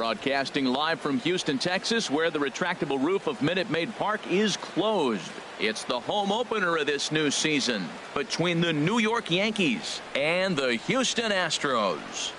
Broadcasting live from Houston, Texas, where the retractable roof of Minute Maid Park is closed. It's the home opener of this new season between the New York Yankees and the Houston Astros.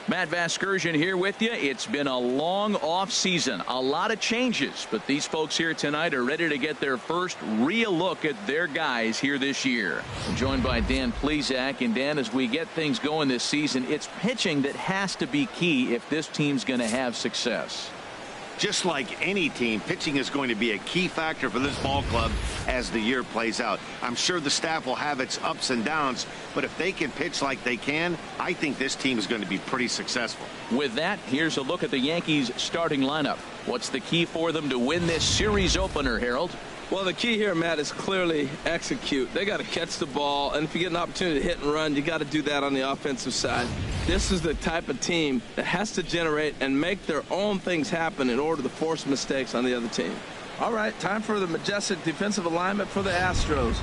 Matt Vasgersian here with you. It's been a long off season, a lot of changes, but these folks here tonight are ready to get their first real look at their guys here this year. I'm joined by Dan Plesac, and Dan, as we get things going this season, it's pitching that has to be key if this team's going to have success. Just like any team, pitching is going to be a key factor for this ball club as the year plays out. I'm sure the staff will have its ups and downs, but if they can pitch like they can, I think this team is going to be pretty successful. With that, here's a look at the Yankees starting lineup. What's the key for them to win this series opener, Harold? Well, the key here, Matt, is clearly execute. They got to catch the ball, and if you get an opportunity to hit and run, you got to do that on the offensive side. This is the type of team that has to generate and make their own things happen in order to force mistakes on the other team. All right, time for the majestic defensive alignment for the Astros.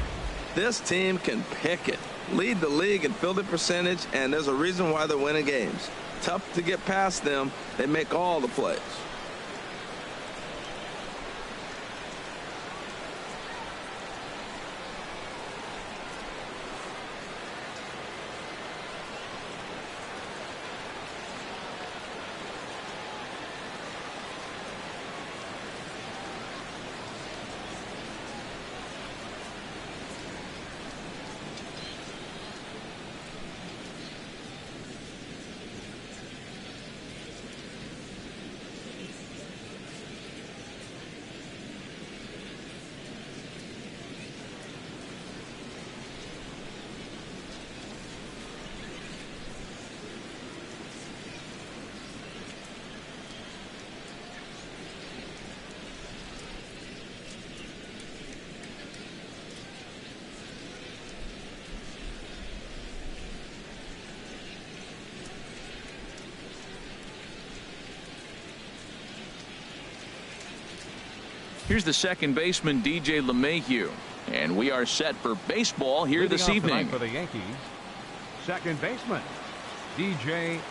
This team can pick it, lead the league in fielding percentage, and there's a reason why they're winning games. Tough to get past them. They make all the plays. Here's the second baseman, DJ LeMahieu. And we are set for baseball here this evening. For the Yankees, second baseman, DJ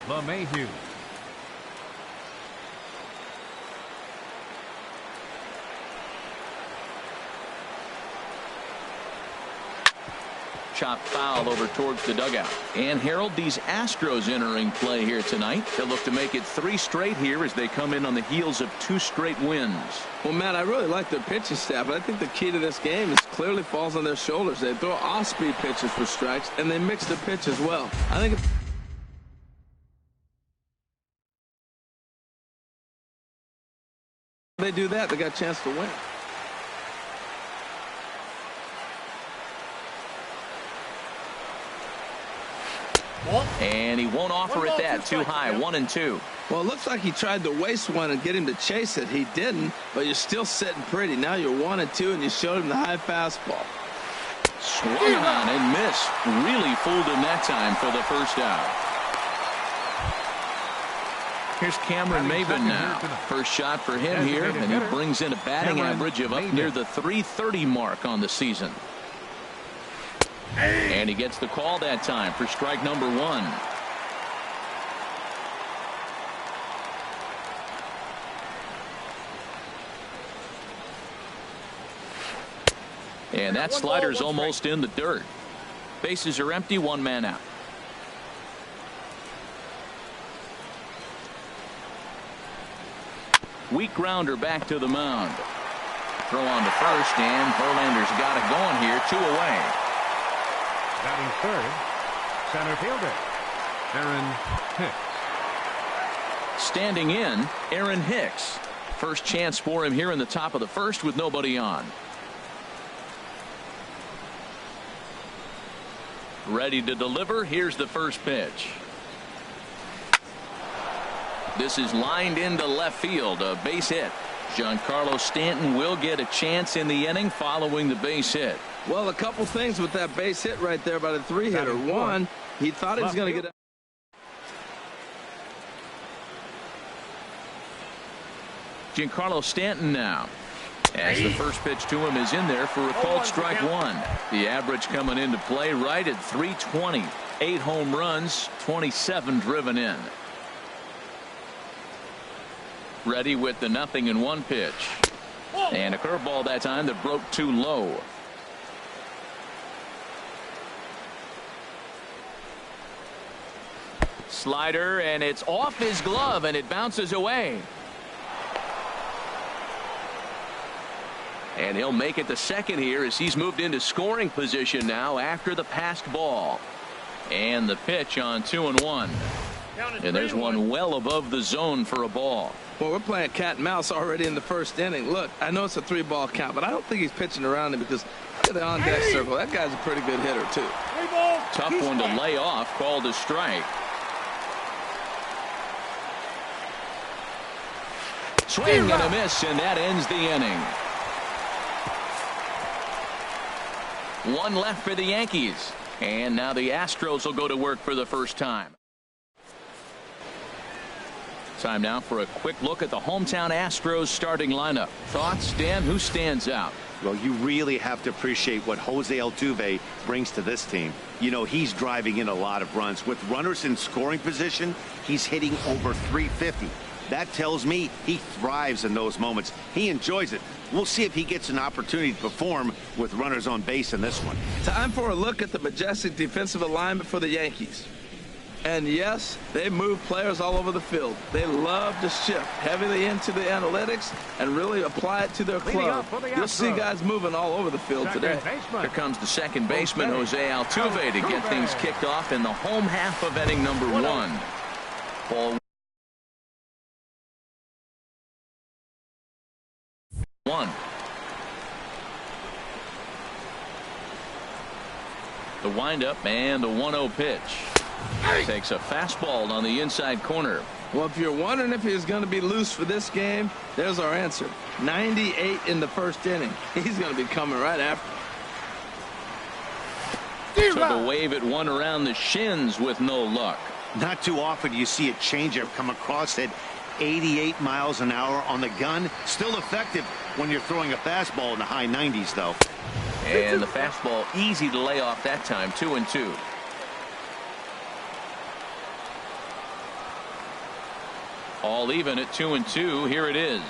LeMahieu. Chopped foul over towards the dugout. And Harold, these Astros entering play here tonight. They'll look to make it 3 straight here as they come in on the heels of 2 straight wins. Well, Matt, I really like their pitching staff, but I think the key to this game is clearly falls on their shoulders. They throw off-speed pitches for strikes, and they mix the pitch as well. I think if they do that, they got a chance to win. And he won't offer it that. Too high. 1-2. Well, it looks like he tried to waste one and get him to chase it. He didn't, but you're still sitting pretty. Now you're 1-2, and you showed him the high fastball. Swung on and missed. Really fooled him that time for the first out. Here's Cameron Maybin now. First shot for him here, and he brings in a batting average of up near the .330 mark on the season. And he gets the call that time for strike number 1. And that slider's almost in the dirt. Bases are empty, 1 man out. Weak grounder back to the mound. Throw on to first, and Verlander's got it going here. 2 away. Batting third, center fielder, Aaron Hicks. Standing in, Aaron Hicks. First chance for him here in the top of the first with nobody on. Ready to deliver. Here's the first pitch. This is lined into left field. A base hit. Giancarlo Stanton will get a chance in the inning following the base hit. Well, a couple things with that base hit right there by the 3-hitter. One, he thought he was going to get Giancarlo Stanton now. As the first pitch to him is in there for a called strike one. The average coming into play right at 320. 8 home runs, 27 driven in. Ready with the 0-1 pitch. And a curveball that time that broke too low. Slider, and it's off his glove, and it bounces away. And he'll make it to second here as he's moved into scoring position now after the passed ball. And the pitch on 2-1. And there's one well above the zone for a ball. Well, we're playing cat and mouse already in the first inning. Look, I know it's a 3-ball count, but I don't think he's pitching around him because look at the on-deck circle. That guy's a pretty good hitter, too. Tough one to lay off, called a strike. Swing and a miss, and that ends the inning. One left for the Yankees. And now the Astros will go to work for the first time. Time now for a quick look at the hometown Astros starting lineup. Thoughts, Dan? Who stands out? Well, you really have to appreciate what Jose Altuve brings to this team. You know, he's driving in a lot of runs. With runners in scoring position, he's hitting over 350. That tells me he thrives in those moments. He enjoys it. We'll see if he gets an opportunity to perform with runners on base in this one. Time for a look at the majestic defensive alignment for the Yankees. And yes, they move players all over the field. They love to shift heavily into the analytics and really apply it to their club. You'll see guys moving all over the field today. Here comes the second baseman, Jose Altuve, to get things kicked off in the home half of inning number 1. Ball 1. The windup and the 1-0 pitch. Takes a fastball on the inside corner. Well, if you're wondering if he's going to be loose for this game, there's our answer. 98 in the first inning. He's going to be coming right after. Took a wave at one around the shins with no luck. Not too often you see a changeup come across at 88 miles an hour on the gun. Still effective when you're throwing a fastball in the high 90s, though. And the fastball easy to lay off that time. 2-2. All even at 2-2. Here it is.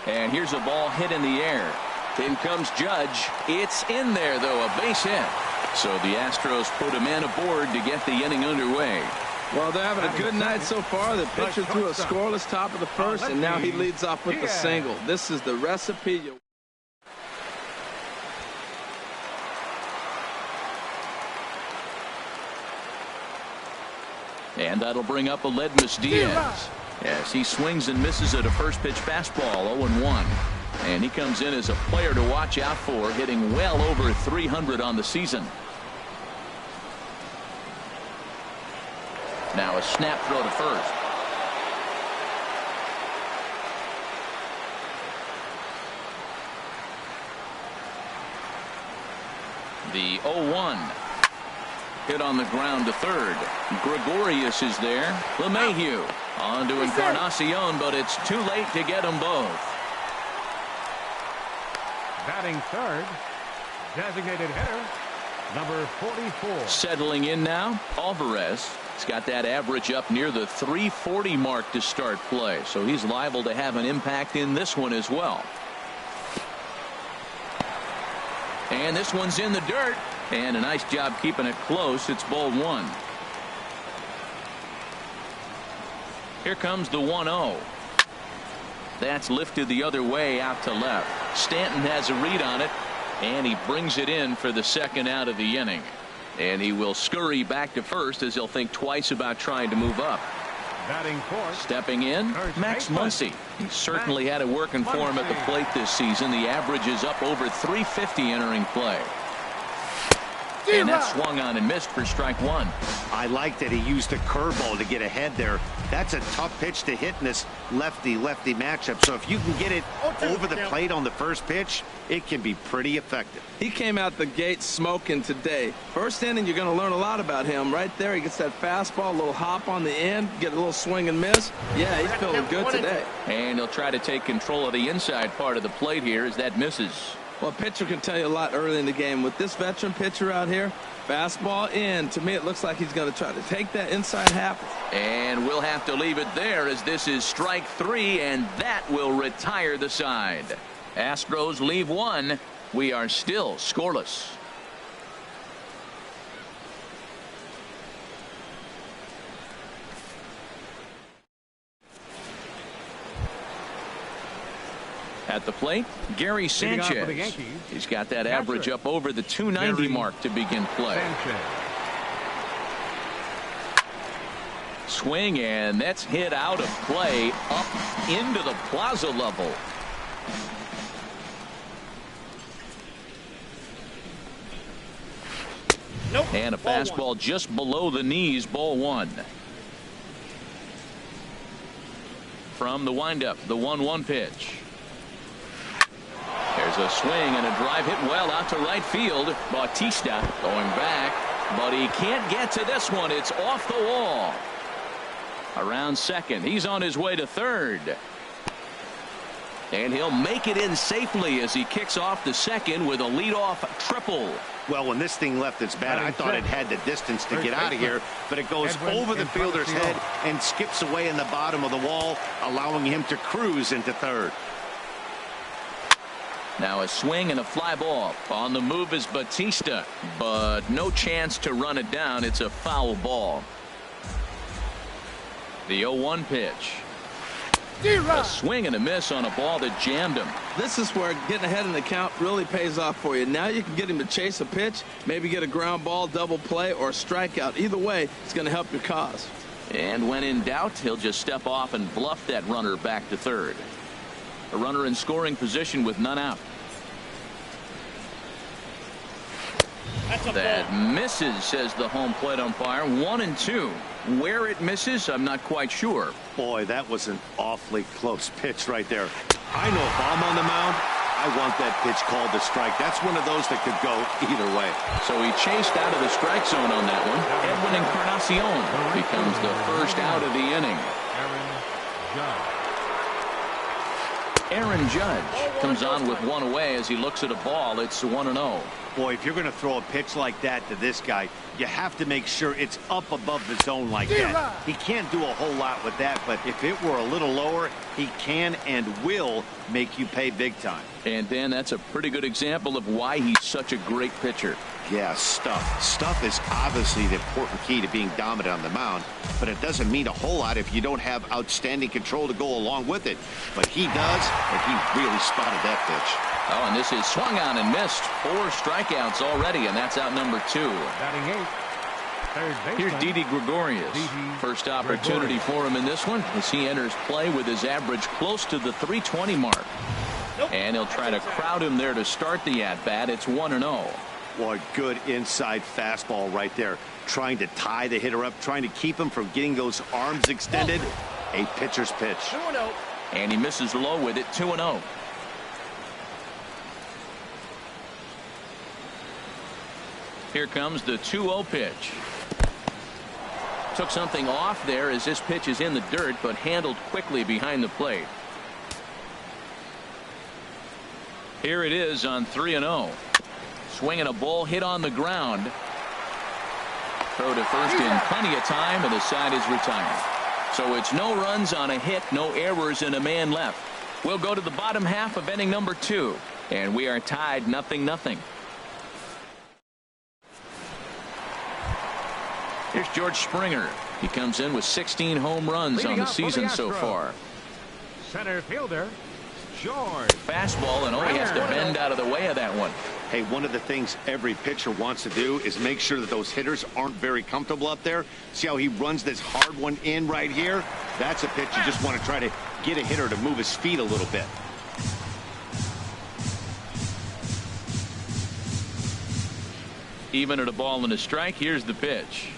And here's a ball hit in the air. In comes Judge. It's in there, though, a base hit. So the Astros put a man aboard to get the inning underway. Well, they're having a good night so far. The pitcher threw a scoreless top of the first, and now he leads off with the single. This is the recipe. And that'll bring up Aledmys Diaz as he swings and misses at a first pitch fastball. 0-1. And he comes in as a player to watch out for, hitting well over 300 on the season. Now a snap throw to first. The 0-1. Hit on the ground to third. Gregorius is there. LeMahieu on to Encarnacion, but it's too late to get them both. Batting third, designated hitter, number 44. Settling in now, Alvarez. He's got that average up near the 340 mark to start play, so he's liable to have an impact in this one as well. And this one's in the dirt. And a nice job keeping it close. It's ball 1. Here comes the 1-0. That's lifted the other way out to left. Stanton has a read on it, and he brings it in for the second out of the inning. And he will scurry back to first as he'll think twice about trying to move up. Batting fourth. Stepping in, Max Muncy. He certainly had it working for him at the plate this season. The average is up over 350 entering play. And that swung on and missed for strike one. I like that he used a curveball to get ahead there. That's a tough pitch to hit in this lefty-lefty matchup. So if you can get it over the plate on the first pitch, it can be pretty effective. He came out the gate smoking today. First inning, you're going to learn a lot about him. Right there, he gets that fastball, a little hop on the end, get a little swing and miss. Yeah, he's feeling good today. And he'll try to take control of the inside part of the plate here as that misses. Well, a pitcher can tell you a lot early in the game. With this veteran pitcher out here, fastball in. To me, it looks like he's going to try to take that inside half. And we'll have to leave it there as this is strike three, and that will retire the side. Astros leave one. We are still scoreless. At the plate, Gary Sanchez. He's got that average up over the 290 mark to begin play. Swing, and that's hit out of play up into the plaza level. And a fastball just below the knees, ball one. From the windup, the 1-1 pitch. There's a swing and a drive hit well out to right field. Bautista going back, but he can't get to this one. It's off the wall. Around second. He's on his way to third. And he'll make it in safely as he kicks off the second with a leadoff triple. Well, when this thing left its bat, I thought it had the distance to get out of here, but it goes over the fielder's head and skips away in the bottom of the wall, allowing him to cruise into third. Now a swing and a fly ball. On the move is Bautista, but no chance to run it down. It's a foul ball. The 0-1 pitch. A swing and a miss on a ball that jammed him. This is where getting ahead in the count really pays off for you. Now you can get him to chase a pitch, maybe get a ground ball, double play, or a strikeout. Either way, it's going to help your cause. And when in doubt, he'll just step off and bluff that runner back to third. A runner in scoring position with none out. That misses, says the home plate umpire. 1-2. Where it misses, I'm not quite sure. Boy, that was an awfully close pitch right there. I know if I'm on the mound, I want that pitch called a strike. That's one of those that could go either way. So he chased out of the strike zone on that one. Edwin Encarnacion becomes the first out of the inning. Aaron Judge comes on with one away as he looks at a ball. It's 1-0. Boy, if you're going to throw a pitch like that to this guy, you have to make sure it's up above the zone like that. He can't do a whole lot with that, but if it were a little lower, he can and will make you pay big time. And Dan, that's a pretty good example of why he's such a great pitcher. Yeah, stuff. Stuff is obviously the important key to being dominant on the mound, but it doesn't mean a whole lot if you don't have outstanding control to go along with it. But he does, and he really spotted that pitch. Oh, and this is swung on and missed. 4 strikeouts already, and that's out number 2. Here's Didi Gregorius. First opportunity for him in this one as he enters play with his average close to the 320 mark. And he'll try to crowd him there to start the at-bat. It's 1-0. Boy, good inside fastball right there. Trying to tie the hitter up, trying to keep him from getting those arms extended. A pitcher's pitch. 2-0. And he misses low with it. 2-0. Here comes the 2-0 pitch. Took something off there as this pitch is in the dirt, but handled quickly behind the plate. Here it is on 3-0. Swinging a ball hit on the ground. Throw to first in plenty of time, and the side is retired. So it's no runs on a hit, no errors, and a man left. We'll go to the bottom half of inning number 2, and we are tied 0-0. Here's George Springer. He comes in with 16 home runs on the season so far. Center fielder, George. Fastball, and he has to bend out of the way of that one. Hey, one of the things every pitcher wants to do is make sure that those hitters aren't very comfortable up there. See how he runs this hard one in right here? That's a pitch you just want to try to get a hitter to move his feet a little bit. Even at a ball and a strike, here's the pitch.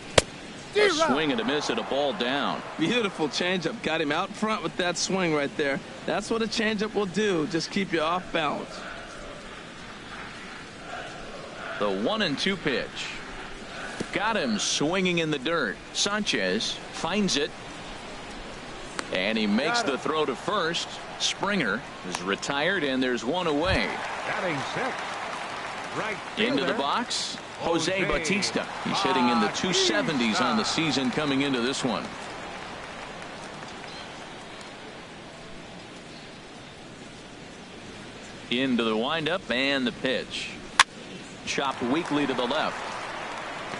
A swing and a miss at a ball down. Beautiful changeup. Got him out front with that swing right there. That's what a changeup will do. Just keep you off balance. The 1-2 pitch. Got him swinging in the dirt. Sanchez finds it. And he makes the throw to first. Springer is retired, and there's one away. Batting six. Right Into the box, Jose Bautista. He's hitting in the 270s on the season coming into this one. Into the windup and the pitch. Chopped weakly to the left.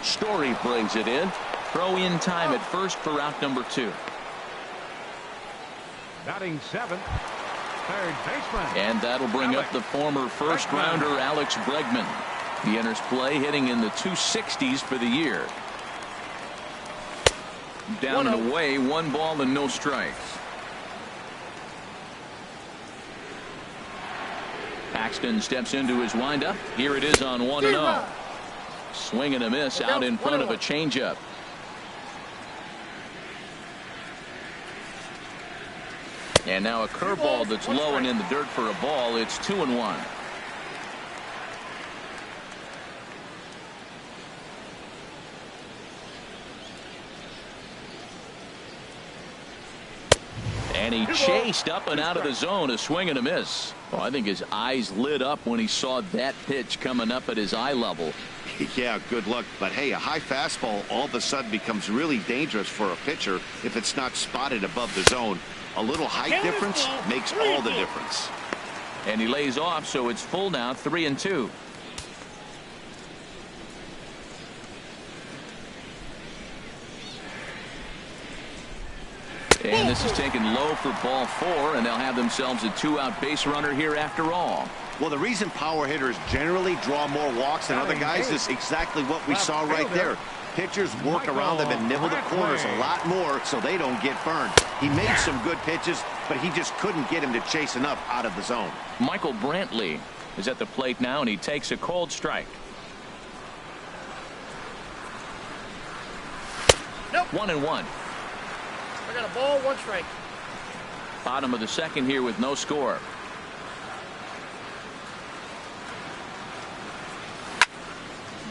Story brings it in. Throw in time at first for out number 2. Batting seventh. Third baseman. And that'll bring up the former first rounder Alex Bregman. He enters play hitting in the 260s for the year. Down and away, 1 ball and no strikes. Paxton steps into his windup. Here it is on 1-0. Swing and a miss out in front of a changeup. And now a curveball that's low and in the dirt for a ball. It's 2-1. And he chased up and out of the zone. A swing and a miss. Well, I think his eyes lit up when he saw that pitch coming up at his eye level. Yeah, good luck. But hey, a high fastball all of a sudden becomes really dangerous for a pitcher if it's not spotted above the zone. A little height difference makes all the difference. And he lays off, so it's full now, 3-2. And this is taken low for ball 4, and they'll have themselves a 2-out base runner here after all. Well, the reason power hitters generally draw more walks than other guys is exactly what we saw right there. Pitchers work around them and nibble the corners a lot more so they don't get burned. He made some good pitches, but he just couldn't get him to chase enough out of the zone. Michael Brantley is at the plate now, and he takes a cold strike. 1-1. I got a ball, 1 strike. Bottom of the second here with no score.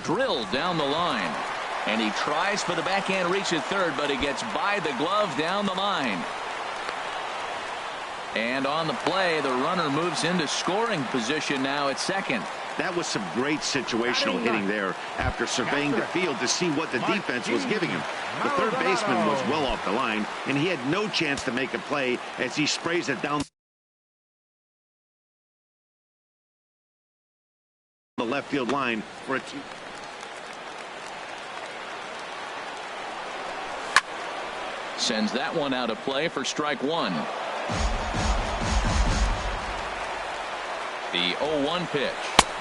Drilled down the line. And he tries for the backhand reach at third, but he gets by the glove down the line. And on the play, the runner moves into scoring position now at second. That was some great situational hitting there after surveying the field to see what the defense was giving him. The third baseman was well off the line, and he had no chance to make a play as he sprays it down the left field line for a Sends that one out of play for strike 1. The 0-1 pitch.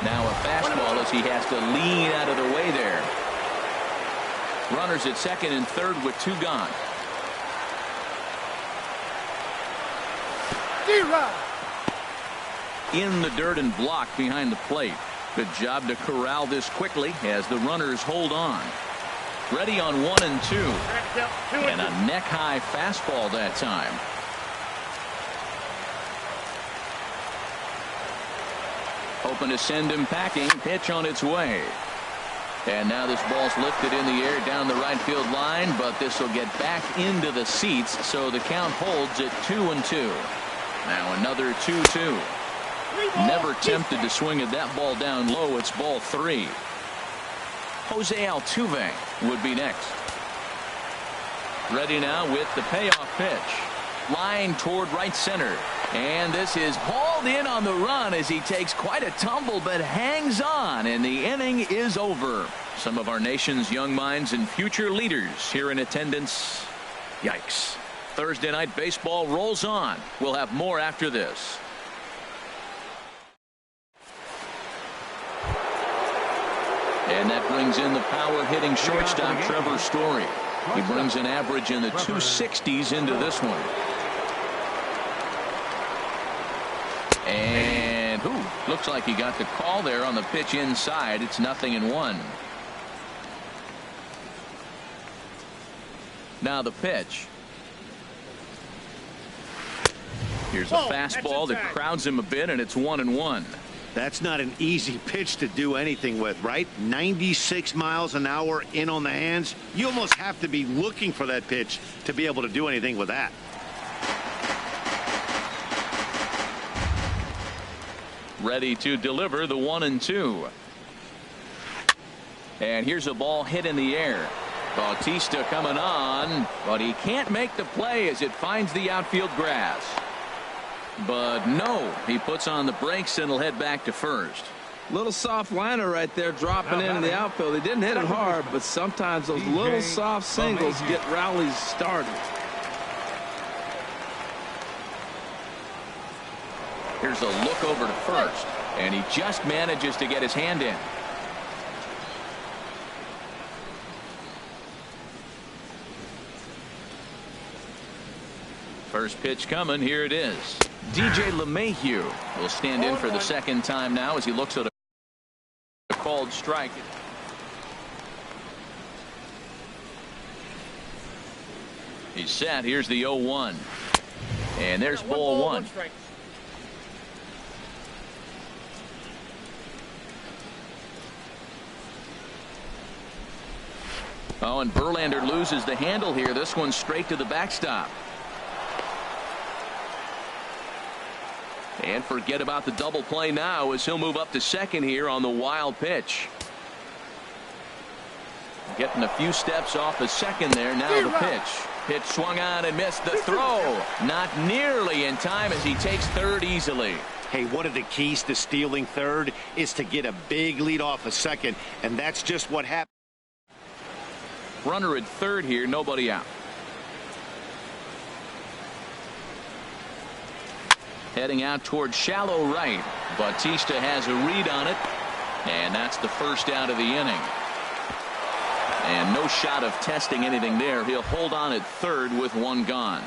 Now a fastball as he has to lean out of the way there. Runners at second and third with 2 gone. In the dirt and blocked behind the plate. Good job to corral this quickly as the runners hold on. Ready on 1 and 2. And a neck-high fastball that time. Hoping to send him packing. Pitch on its way. And now this ball's lifted in the air down the right field line, but this will get back into the seats, so the count holds at 2-2. Now another 2-2. Never tempted to swing at that ball down low. It's ball 3. Jose Altuve would be next. Ready now with the payoff pitch. Line toward right center. And this is hauled in on the run as he takes quite a tumble but hangs on, and the inning is over. Some of our nation's young minds and future leaders here in attendance. Yikes. Thursday night baseball rolls on. We'll have more after this. And that brings in the power hitting shortstop Trevor Story. He brings an average in the 260s into this one. And looks like he got the call there on the pitch inside. It's 0-1. Now the pitch. Here's a fastball that crowds him a bit, and it's 1-1. That's not an easy pitch to do anything with, right? 96 miles an hour in on the hands. You almost have to be looking for that pitch to be able to do anything with that. Ready to deliver the 1-2. And here's a ball hit in the air. Bautista coming on, but he can't make the play as it finds the outfield grass. But no, he puts on the brakes and will head back to first. Little soft liner right there dropping in the outfield. He didn't hit it hard, but sometimes those little soft singles get rallies started. Here's a look over to first, and he just manages to get his hand in. First pitch coming. Here it is. DJ LeMahieu will stand in for the second time now as he looks at a called strike. He's set. Here's the 0-1. And there's ball one. Oh, and Verlander loses the handle here. This one's straight to the backstop. And forget about the double play now as he'll move up to second here on the wild pitch. Getting a few steps off the second there. Now the pitch. Pitch swung on and missed. The throw not nearly in time as he takes third easily. Hey, one of the keys to stealing third is to get a big lead off a second, and that's just what happened. Runner at third here, nobody out. Heading out towards shallow right. Bautista has a read on it, and that's the first out of the inning. And no shot of testing anything there. He'll hold on at third with one gone.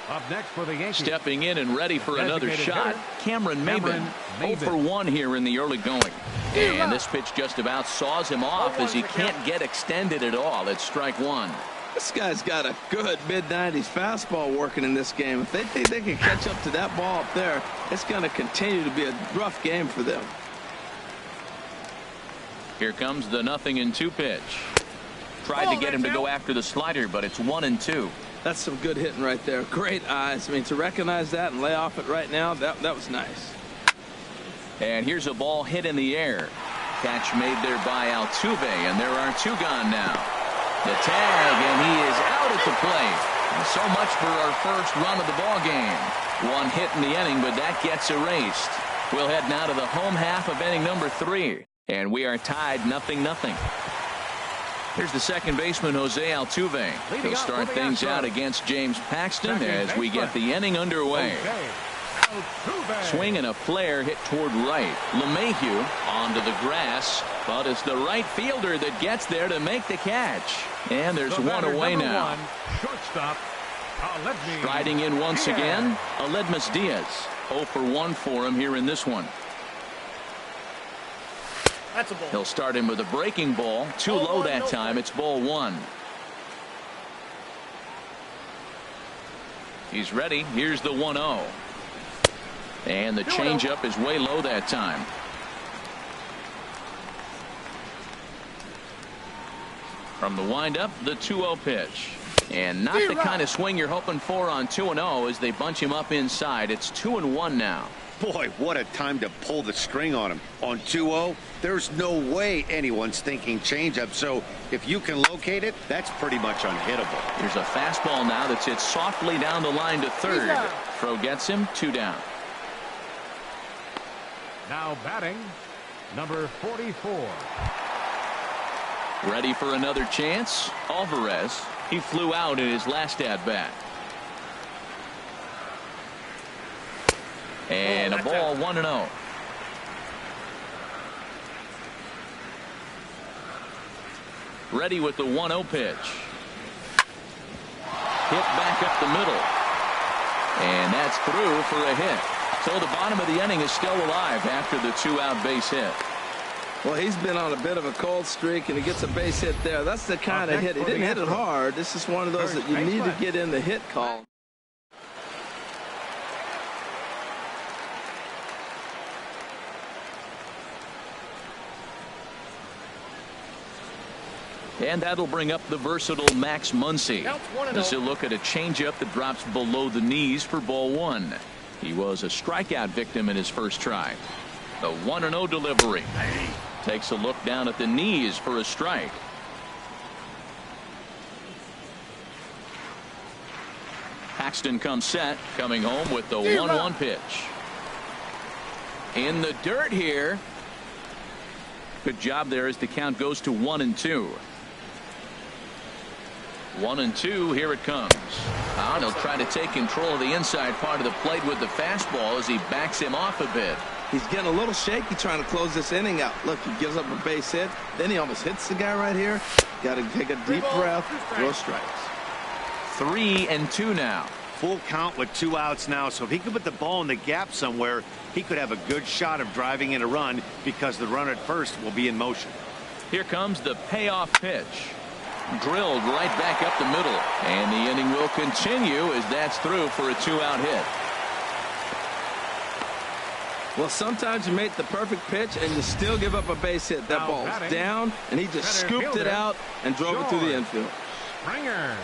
Up next for the Yankees. Stepping in and ready for another shot, Cameron Maybin. 0 for 1 here in the early going. And this pitch just about saws him off as he can't get extended at all. It's strike one. This guy's got a good mid-90s fastball working in this game. If they think they can catch up to that ball up there, it's going to continue to be a rough game for them. Here comes the 0-2 pitch. Tried to get him to go after the slider, but it's 1-2. That's some good hitting right there. Great eyes. I mean, to recognize that and lay off it right now, that was nice. And here's a ball hit in the air. Catch made there by Altuve, and there are two gone now. The tag, and he is out at the plate. And so much for our first run of the ball game. One hit in the inning, but that gets erased. We'll head now to the home half of inning number 3, and we are tied 0-0. Here's the second baseman, Jose Altuve. He'll start things out against James Paxton as we get the inning underway. Swing and a flare hit toward right. LeMahieu onto the grass, but it's the right fielder that gets there to make the catch. And there's one away now. Shortstop, Striding in once again, Aledmus Diaz. 0 for 1 for him here in this one. That's a ball. He'll start him with a breaking ball. Too low that time. It's ball 1. He's ready. Here's the 1-0. And the changeup is way low that time. From the windup, the 2-0 pitch. And not the kind of swing you're hoping for on 2-0 as they bunch him up inside. It's 2-1 now. Boy, what a time to pull the string on him. On 2-0, there's no way anyone's thinking changeup. So if you can locate it, that's pretty much unhittable. Here's a fastball now that's hit softly down the line to third. Throw gets him 2 down. now batting, number 44. Ready for another chance. Alvarez. He flew out in his last at bat. And a ball 1-0. Ready with the 1-0 pitch. Hit back up the middle. And that's through for a hit. So the bottom of the inning is still alive after the 2-out base hit. Well, he's been on a bit of a cold streak, and he gets a base hit there. That's the kind of hit. He didn't hit it hard. This is one of those that you need to get in the hit call. And that'll bring up the versatile Max Muncy. As he'll look at a changeup that drops below the knees for ball one. He was a strikeout victim in his first try. The 1-0 delivery. Takes a look down at the knees for a strike. Paxton comes set, coming home with the 1-1 pitch. In the dirt here. Good job there as the count goes to 1-2. 1-2, here it comes. And he'll try to take control of the inside part of the plate with the fastball as he backs him off a bit. He's getting a little shaky trying to close this inning out. Look, he gives up a base hit. Then he almost hits the guy right here. Got to take a deep breath. Throw strikes. 3-2 now. Full count with 2 outs now. So if he could put the ball in the gap somewhere, he could have a good shot of driving in a run because the runner at first will be in motion. Here comes the payoff pitch. Drilled right back up the middle. And the inning will continue as that's through for a 2-out hit. Well, sometimes you make the perfect pitch and you still give up a base hit. That ball's down, and he just scooped it out and drove it through the infield. Springer.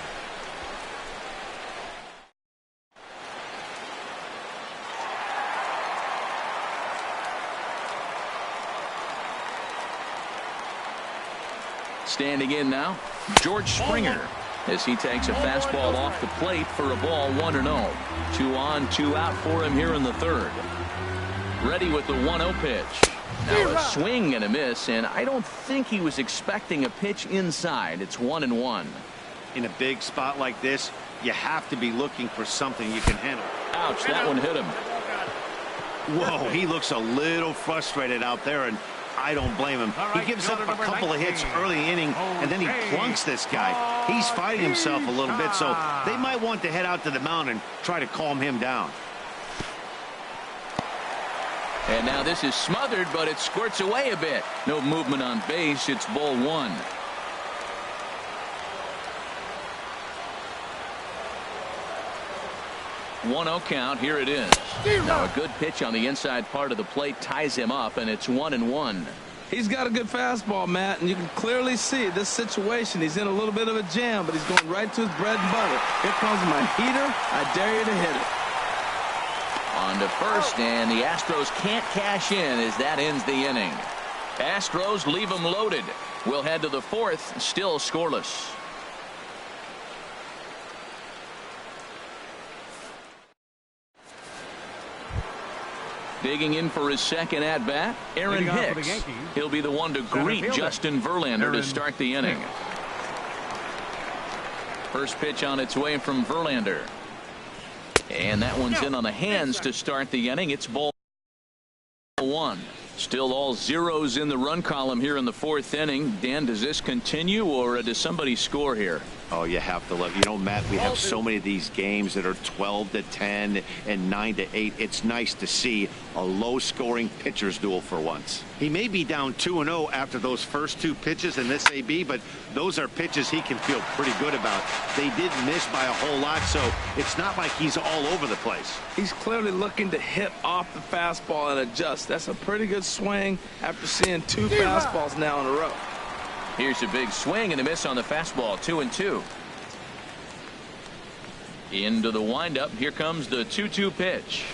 Standing in now, George Springer, as he takes a fastball off the plate for a ball 1-0. 2 on, 2 out for him here in the third. Ready with the 1-0 pitch. Now a swing and a miss, and I don't think he was expecting a pitch inside. It's 1-1. In a big spot like this, you have to be looking for something you can handle. Ouch, that one hit him. Whoa, he looks a little frustrated out there, and I don't blame him. He gives up a couple of hits early inning, and then he plunks this guy. He's fighting himself a little bit, so they might want to head out to the mound and try to calm him down. And now this is smothered, but it squirts away a bit. No movement on base. It's ball 1. One-0 count. Here it is. Now a good pitch on the inside part of the plate ties him up, and it's 1-1. He's got a good fastball, Matt, and you can clearly see this situation. He's in a little bit of a jam, but he's going right to his bread and butter. Here comes my heater. I dare you to hit it. On to first, and the Astros can't cash in as that ends the inning. Astros leave them loaded. We'll head to the fourth, still scoreless. Digging in for his second at-bat, Aaron Hicks. He'll be the one to greet Justin Verlander to start the inning. First pitch on its way from Verlander. And that one's in on the hands to start the inning. It's ball 1. Still all zeros in the run column here in the fourth inning. Dan, does this continue, or does somebody score here? Oh, you have to love. You know, Matt, we have so many of these games that are 12-10 and 9-8. It's nice to see a low-scoring pitcher's duel for once. He may be down 2-0 after those first 2 pitches in this AB, but those are pitches he can feel pretty good about. They did miss by a whole lot, so it's not like he's all over the place. He's clearly looking to hit off the fastball and adjust. That's a pretty good swing after seeing 2 fastballs now in a row. Here's a big swing and a miss on the fastball. 2-2. Into the windup. Here comes the 2-2 pitch.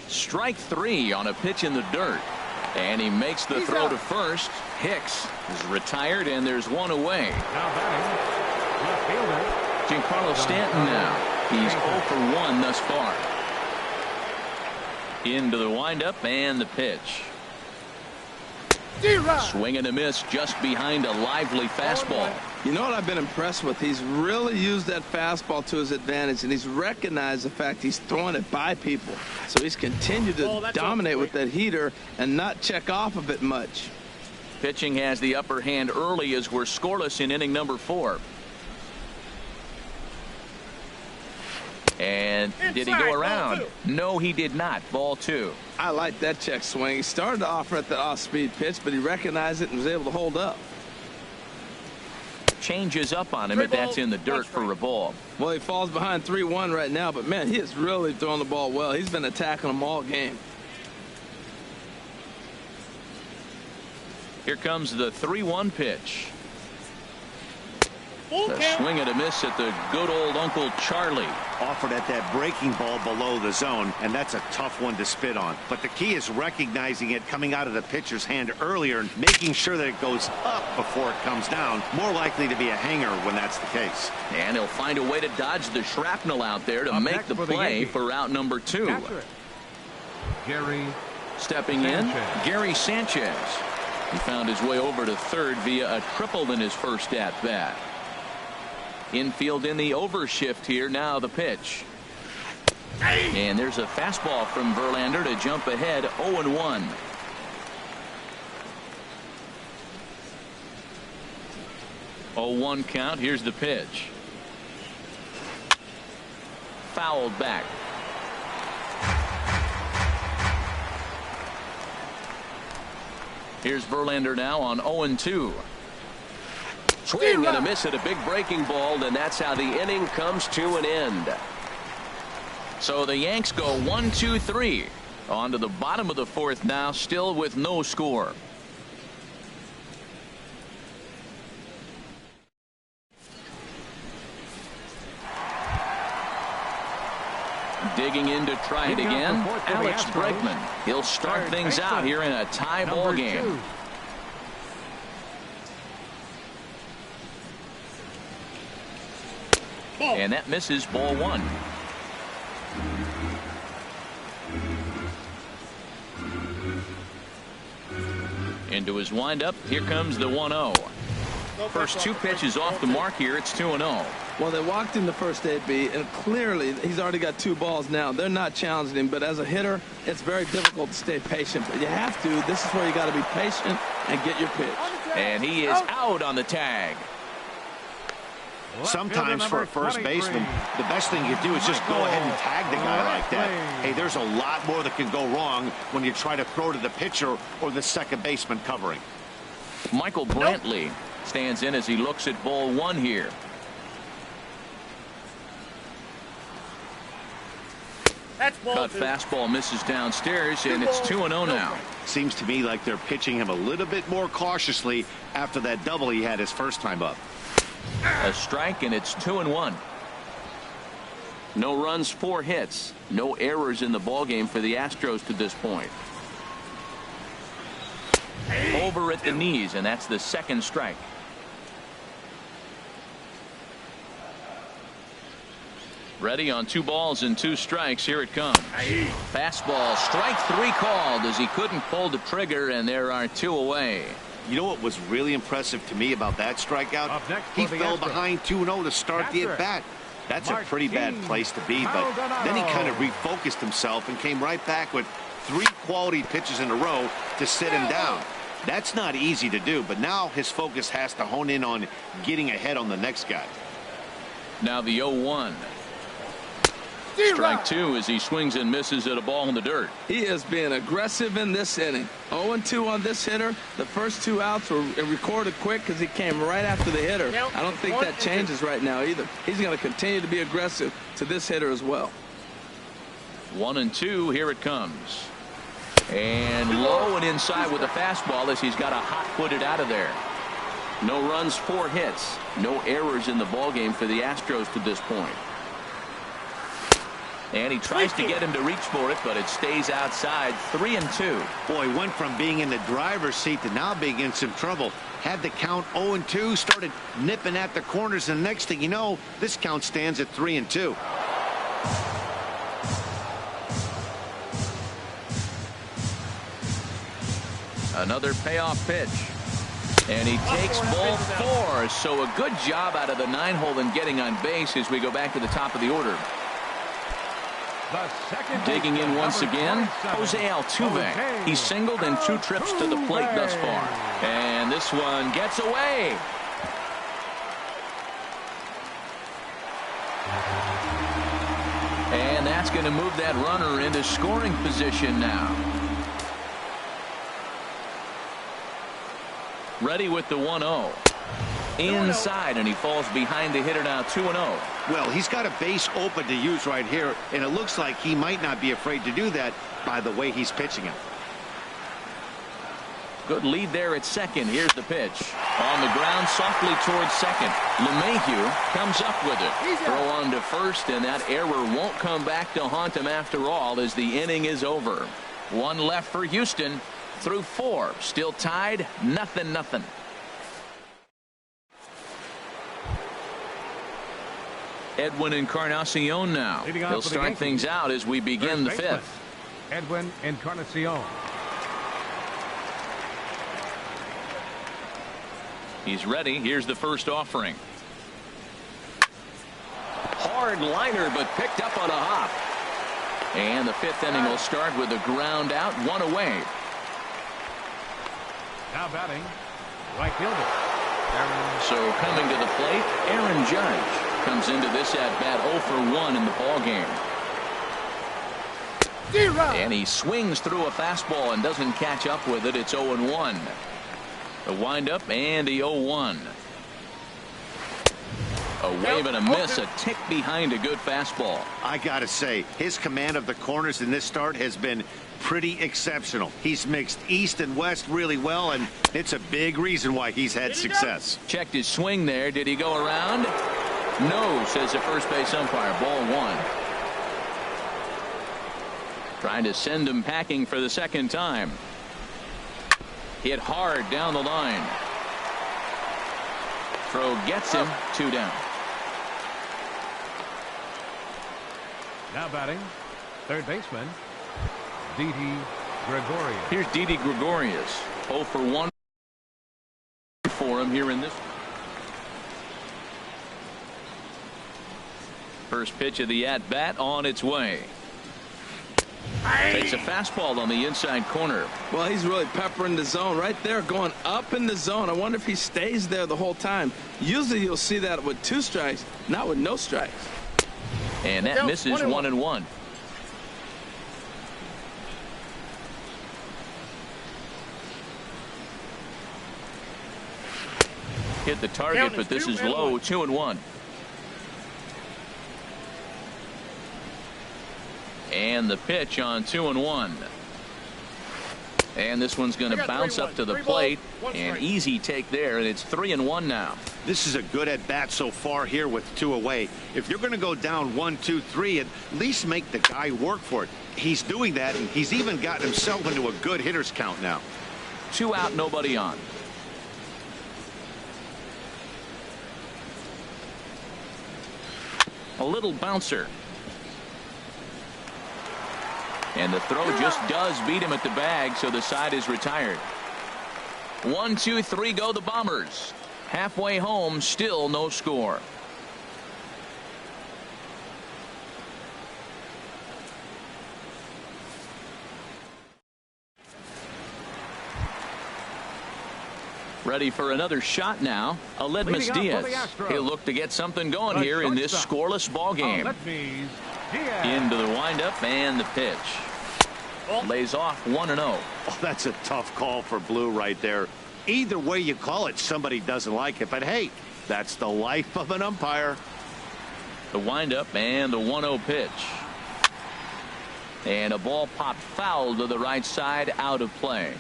Strike 3 on a pitch in the dirt. And he makes the throw to first. Hicks is retired, and there's one away. Giancarlo Stanton now. He's 0 for 1 thus far. Into the windup and the pitch. Swing and a miss just behind a lively fastball. You know what I've been impressed with? He's really used that fastball to his advantage, and he's recognized the fact he's throwing it by people. So he's continued to dominate with that heater and not check off of it much. Pitching has the upper hand early as we're scoreless in inning number 4. And did he go around? No, he did not. Ball 2. I like that check swing. He started to offer at the off-speed pitch, but he recognized it and was able to hold up. Changes up on him, but that's in the dirt for a ball. Well, he falls behind 3-1 right now, but, man, he is really throwing the ball well. He's been attacking them all game. Here comes the 3-1 pitch. A swing and a miss at the good old Uncle Charlie. Offered at that breaking ball below the zone, and that's a tough one to spit on. But the key is recognizing it coming out of the pitcher's hand earlier and making sure that it goes up before it comes down. More likely to be a hanger when that's the case. And he'll find a way to dodge the shrapnel out there to make the play for out number 2. Gary Stepping in, Gary Sanchez. He found his way over to third via a triple in his first at-bat. Infield in the overshift here. Now the pitch. And there's a fastball from Verlander to jump ahead 0-1. Oh, 1 count. Here's the pitch. Fouled back. Here's Verlander now on 0-2. Swing and a miss at a big breaking ball, and that's how the inning comes to an end. So the Yanks go 1-2-3 on to the bottom of the 4th now, still with no score. Digging in to try it again, Alex Bregman. He'll start things out here in a tie ball game. And that misses, ball 1. Into his windup. Here comes the 1-0. First 2 pitches off the mark here. It's 2-0. Well, they walked in the first AB, and clearly he's already got 2 balls now. They're not challenging him, but as a hitter, it's very difficult to stay patient. But you have to. This is where you got to be patient and get your pitch. And he is out on the tag. Sometimes for a first baseman, the best thing you do is just go ahead and tag the guy like that. Hey, there's a lot more that can go wrong when you try to throw to the pitcher or the second baseman covering. Michael Brantley stands in as he looks at ball 1 here. That's ball Cut 2. fastball misses downstairs, and it's 2-0 now. Seems to me like they're pitching him a little bit more cautiously after that double he had his first time up. A strike, and it's 2-1. No runs, 4 hits. No errors in the ballgame for the Astros to this point. Over at the knees, and that's the 2nd strike. Ready on 2 balls and 2 strikes. Here it comes. Fastball, strike 3 called as he couldn't pull the trigger, and there are 2 away. You know what was really impressive to me about that strikeout? He fell behind 2-0 to start the at-bat. That's a pretty bad place to be, but then he kind of refocused himself and came right back with 3 quality pitches in a row to sit him down. That's not easy to do, but now his focus has to hone in on getting ahead on the next guy. Now the 0-1. Strike 2 as he swings and misses at a ball in the dirt. He is being aggressive in this inning. 0-2 on this hitter. The first 2 outs were recorded quick because he came right after the hitter. I don't think that changes right now either. He's going to continue to be aggressive to this hitter as well. 1-2. Here it comes. And low and inside with a fastball as he's got a hot-footed out of there. No runs, 4 hits. No errors in the ballgame for the Astros to this point. And he tries to get him to reach for it, but it stays outside. 3-2. Boy, went from being in the driver's seat to now being in some trouble. Had the count 0-2, started nipping at the corners, and the next thing you know, this count stands at 3-2. Another payoff pitch. And he takes ball 4. So a good job out of the 9-hole in getting on base as we go back to the top of the order. Digging in once again, Jose Altuve. He's singled in 2 trips to the plate thus far. And this one gets away. going to move that runner into scoring position now. Ready with the 1-0. Inside, and he falls behind the hitter now. 2-0. Well, he's got a base open to use right here, and it looks like he might not be afraid to do that by the way he's pitching it. Good lead there at second. Here's the pitch. On the ground, softly towards second. LeMahieu comes up with it. Throw on to first, and that error won't come back to haunt him after all as the inning is over. One left for Houston through 4. Still tied, 0-0. Edwin Encarnacion now. He'll start things out as we begin the 5th. Edwin Encarnacion. He's ready. Here's the first offering. Hard liner, but picked up on a hop. And the 5th inning will start with a ground out, 1 away. Now batting, right fielder. So coming to the plate, Aaron Judge comes into this at bat 0 for 1 in the ball game. And he swings through a fastball and doesn't catch up with it. It's 0-1. The windup and the 0-1. A wave and a miss, a tick behind a good fastball. I gotta say, his command of the corners in this start has been pretty exceptional. He's mixed east and west really well, and it's a big reason why he's had success. Checked his swing there. Did he go around? No, says the first base umpire. Ball 1. Trying to send him packing for the second time. Hit hard down the line. Throw gets him. 2 down. Now batting, third baseman, Didi Gregorius. Here's Didi Gregorius. 0 for 1 for him here in this. First pitch of the at-bat on its way. Takes a fastball on the inside corner. Well, he's really peppering the zone right there, going up in the zone. I wonder if he stays there the whole time. Usually you'll see that with 2 strikes, not with no strikes. And that misses 1-1. Hit the target, but this is low. 2-1. And the pitch on 2-1. And this one's going to bounce up to the plate. An easy take there, and it's 3-1 now. This is a good at bat so far here with 2 away. If you're going to go down 1, 2, 3, at least make the guy work for it. He's doing that, and he's even gotten himself into a good hitter's count now. 2 out, nobody on. A little bouncer. And the throw just does beat him at the bag, so the side is retired. 1, 2, 3 go the Bombers. Halfway home, still no score. Ready for another shot now. Aledmus Diaz. He'll look to get something going here in this scoreless ball game. Into the windup and the pitch. Lays off 1-0. Oh, that's a tough call for Blue right there. Either way you call it, somebody doesn't like it. But hey, that's the life of an umpire. The windup and the 1-0 pitch. And a ball popped foul to the right side, out of play.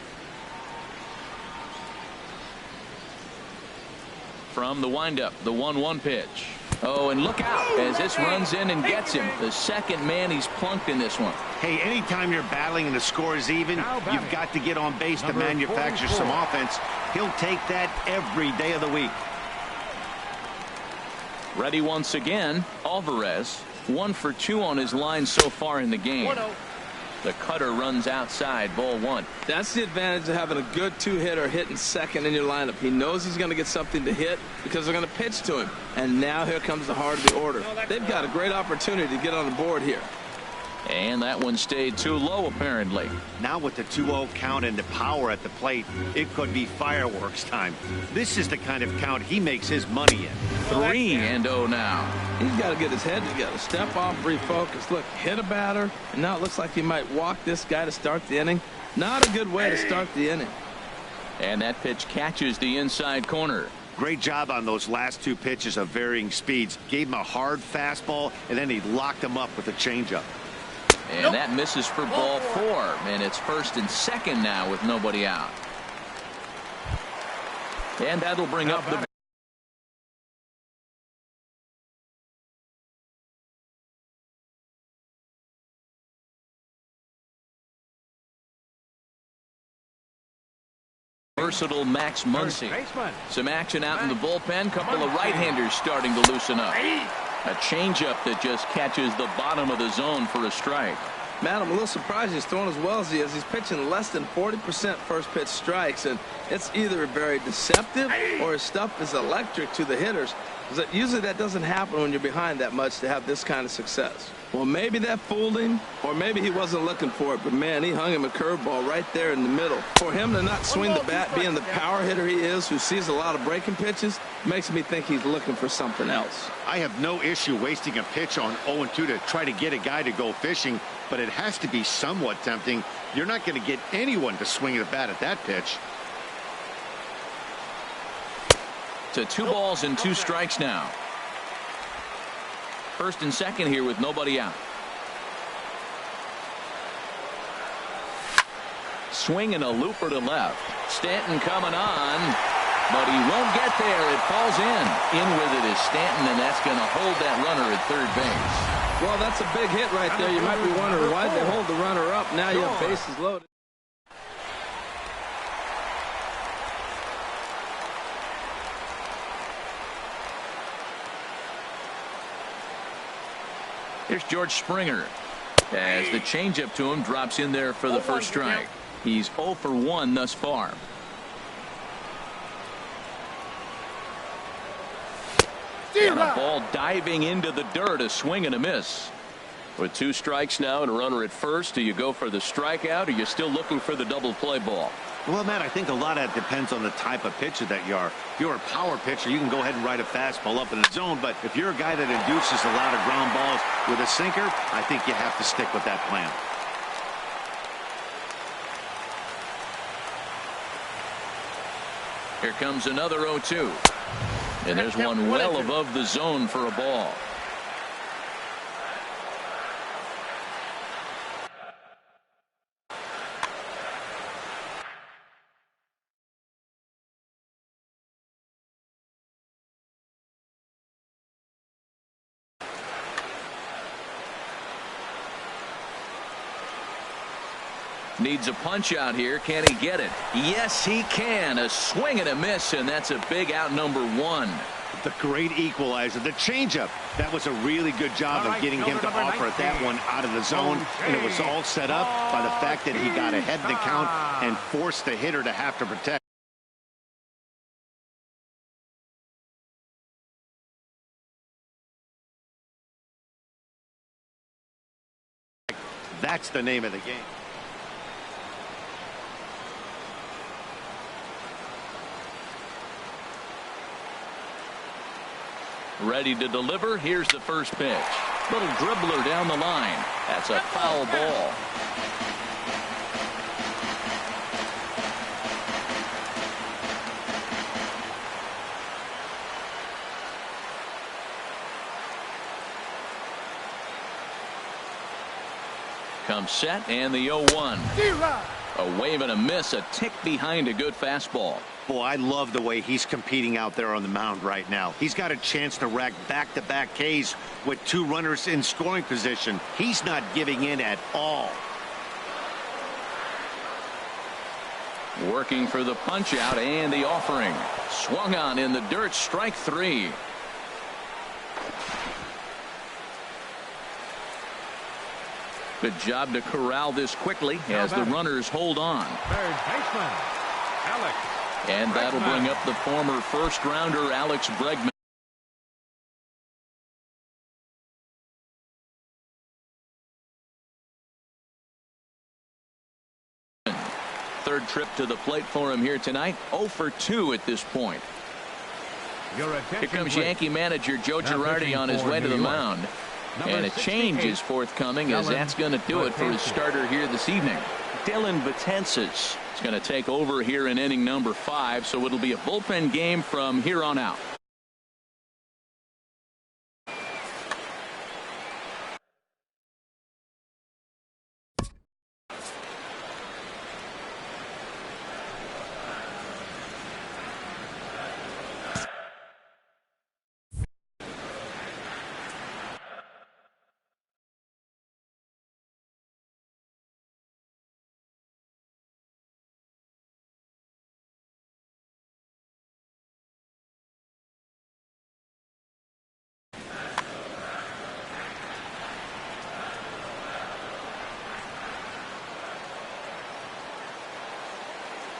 From the windup, the 1-1 pitch. Oh, and look out as this runs in and gets him. The second man he's plunked in this one. Hey, anytime you're battling and the score is even, you've got to get on base to manufacture some offense. He'll take that every day of the week. Ready once again, Alvarez. 1 for 2 on his line so far in the game. The cutter runs outside, ball 1. That's the advantage of having a good 2-hitter hitting second in your lineup. He knows he's going to get something to hit because they're going to pitch to him. And now here comes the heart of the order. They've got a great opportunity to get on the board here. And that one stayed too low, apparently. Now with the 2-0 count and the power at the plate, it could be fireworks time. This is the kind of count he makes his money in. 3-0 now. He's got to get his head together, step off, refocus. Look, hit a batter, and now it looks like he might walk this guy to start the inning. Not a good way to start the inning. And that pitch catches the inside corner. Great job on those last 2 pitches of varying speeds. Gave him a hard fastball, and then he locked him up with a changeup. And that misses for ball 4. And it's 1st and 2nd now with nobody out. And that'll bring up the versatile Max Muncy. Some action out in the bullpen. Couple of right-handers starting to loosen up. A changeup that just catches the bottom of the zone for a strike. Matt, I'm a little surprised he's throwing as well as he is. He's pitching less than 40% first pitch strikes, and it's either very deceptive or his stuff is electric to the hitters. Usually that doesn't happen when you're behind that much to have this kind of success. Well, maybe that fooled him, or maybe he wasn't looking for it, but man, he hung him a curveball right there in the middle. For him to not swing the bat, being the power hitter he is, who sees a lot of breaking pitches, makes me think he's looking for something else. I have no issue wasting a pitch on 0-2 to try to get a guy to go fishing, but it has to be somewhat tempting. You're not going to get anyone to swing the bat at that pitch. To 2 balls and 2 strikes now. 1st and 2nd here with nobody out. Swinging a looper to left. Stanton coming on, but he won't get there. It falls in. In with it is Stanton, and that's going to hold that runner at 3rd base. Well, that's a big hit right there. You might be wondering why they hold the runner up. Now you have bases loaded. Here's George Springer as the changeup to him drops in there for the first strike. He's 0 for 1 thus far. And a ball diving into the dirt, a swing and a miss. With 2 strikes now and a runner at first, do you go for the strikeout, or are you still looking for the double play ball? Well, Matt, I think a lot of that depends on the type of pitcher that you are. If you're a power pitcher, you can go ahead and ride a fastball up in the zone. But if you're a guy that induces a lot of ground balls with a sinker, I think you have to stick with that plan. Here comes another 0-2. And there's one well above the zone for a ball. Needs a punch out here. Can he get it? Yes, he can. A swing and a miss, and that's a big out number 1. The great equalizer, the changeup. That was a really good job of getting him to offer that one out of the zone, and it was all set up by the fact that he got ahead in the count and forced the hitter to have to protect. That's the name of the game. Ready to deliver. Here's the first pitch. Little dribbler down the line. That's a foul ball. Comes set, and the 0-1. A wave and a miss, a tick behind a good fastball. Boy, I love the way he's competing out there on the mound right now. He's got a chance to rack back-to-back Ks with 2 runners in scoring position. He's not giving in at all. Working for the punch out and the offering. Swung on in the dirt, strike 3. Good job to corral this quickly as the runners hold on. 3rd baseman, Alex. And that'll bring up the former first-rounder Alex Bregman. trip to the plate for him here tonight. 0 for 2 at this point. Here comes Yankee manager Joe Girardi on his way to the mound. And a change is forthcoming, as that's going to do it for his starter here this evening. Dylan Betances is going to take over here in inning number 5, so it'll be a bullpen game from here on out.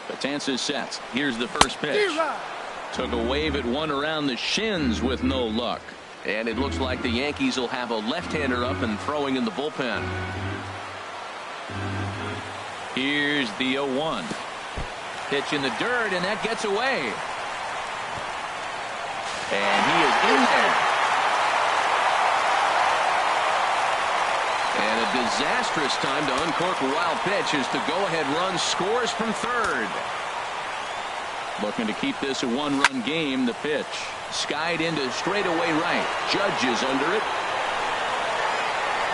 Betances sets. Here's the first pitch. Took a wave at one around the shins with no luck. And it looks like the Yankees will have a left-hander up and throwing in the bullpen. Here's the 0-1. Pitch in the dirt, and that gets away. And he is in there. And a disastrous time to uncork a wild pitch as the go-ahead run scores from third. Looking to keep this a one-run game. The pitch skied into straightaway right. Judge is under it.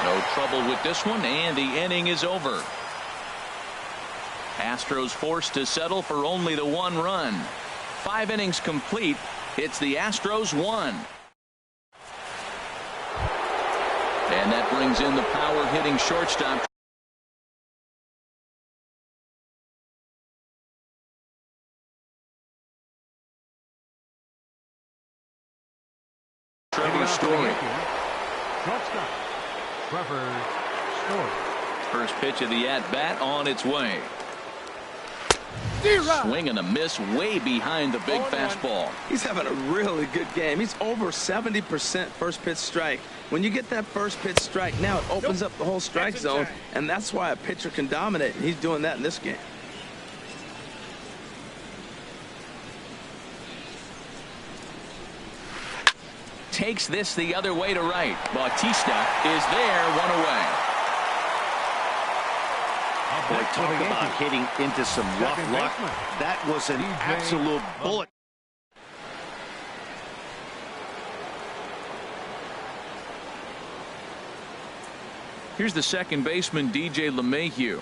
No trouble with this one, and the inning is over. Astros forced to settle for only the one run. 5 innings complete. It's the Astros 1. And that brings in the power-hitting shortstop. Trevor Story. Shortstop, Trevor Story. First pitch of the at-bat on its way. Swing and a miss way behind the big fastball. He's having a really good game. He's over 70% first pitch strike. When you get that first pitch strike, now it opens up the whole strike zone, and that's why a pitcher can dominate. And he's doing that in this game. Takes this the other way to right. Bautista is there, one away. Boy, talk about hitting into some rough luck. That was an absolute bullet. Here's the second baseman, DJ LeMahieu.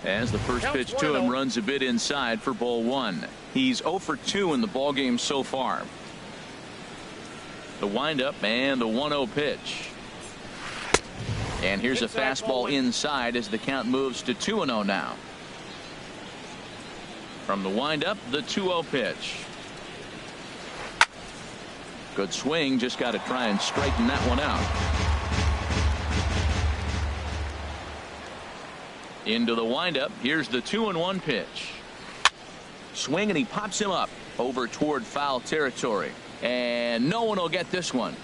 As the first pitch to him runs a bit inside for ball 1. He's 0 for 2 in the ballgame so far. The windup and the 1-0 pitch. And here's a fastball inside as the count moves to 2-0 now. From the windup, the 2-0 pitch. Good swing, just got to try and straighten that one out. Into the windup, here's the 2-1 pitch. Swing, and he pops him up over toward foul territory. And no one will get this one.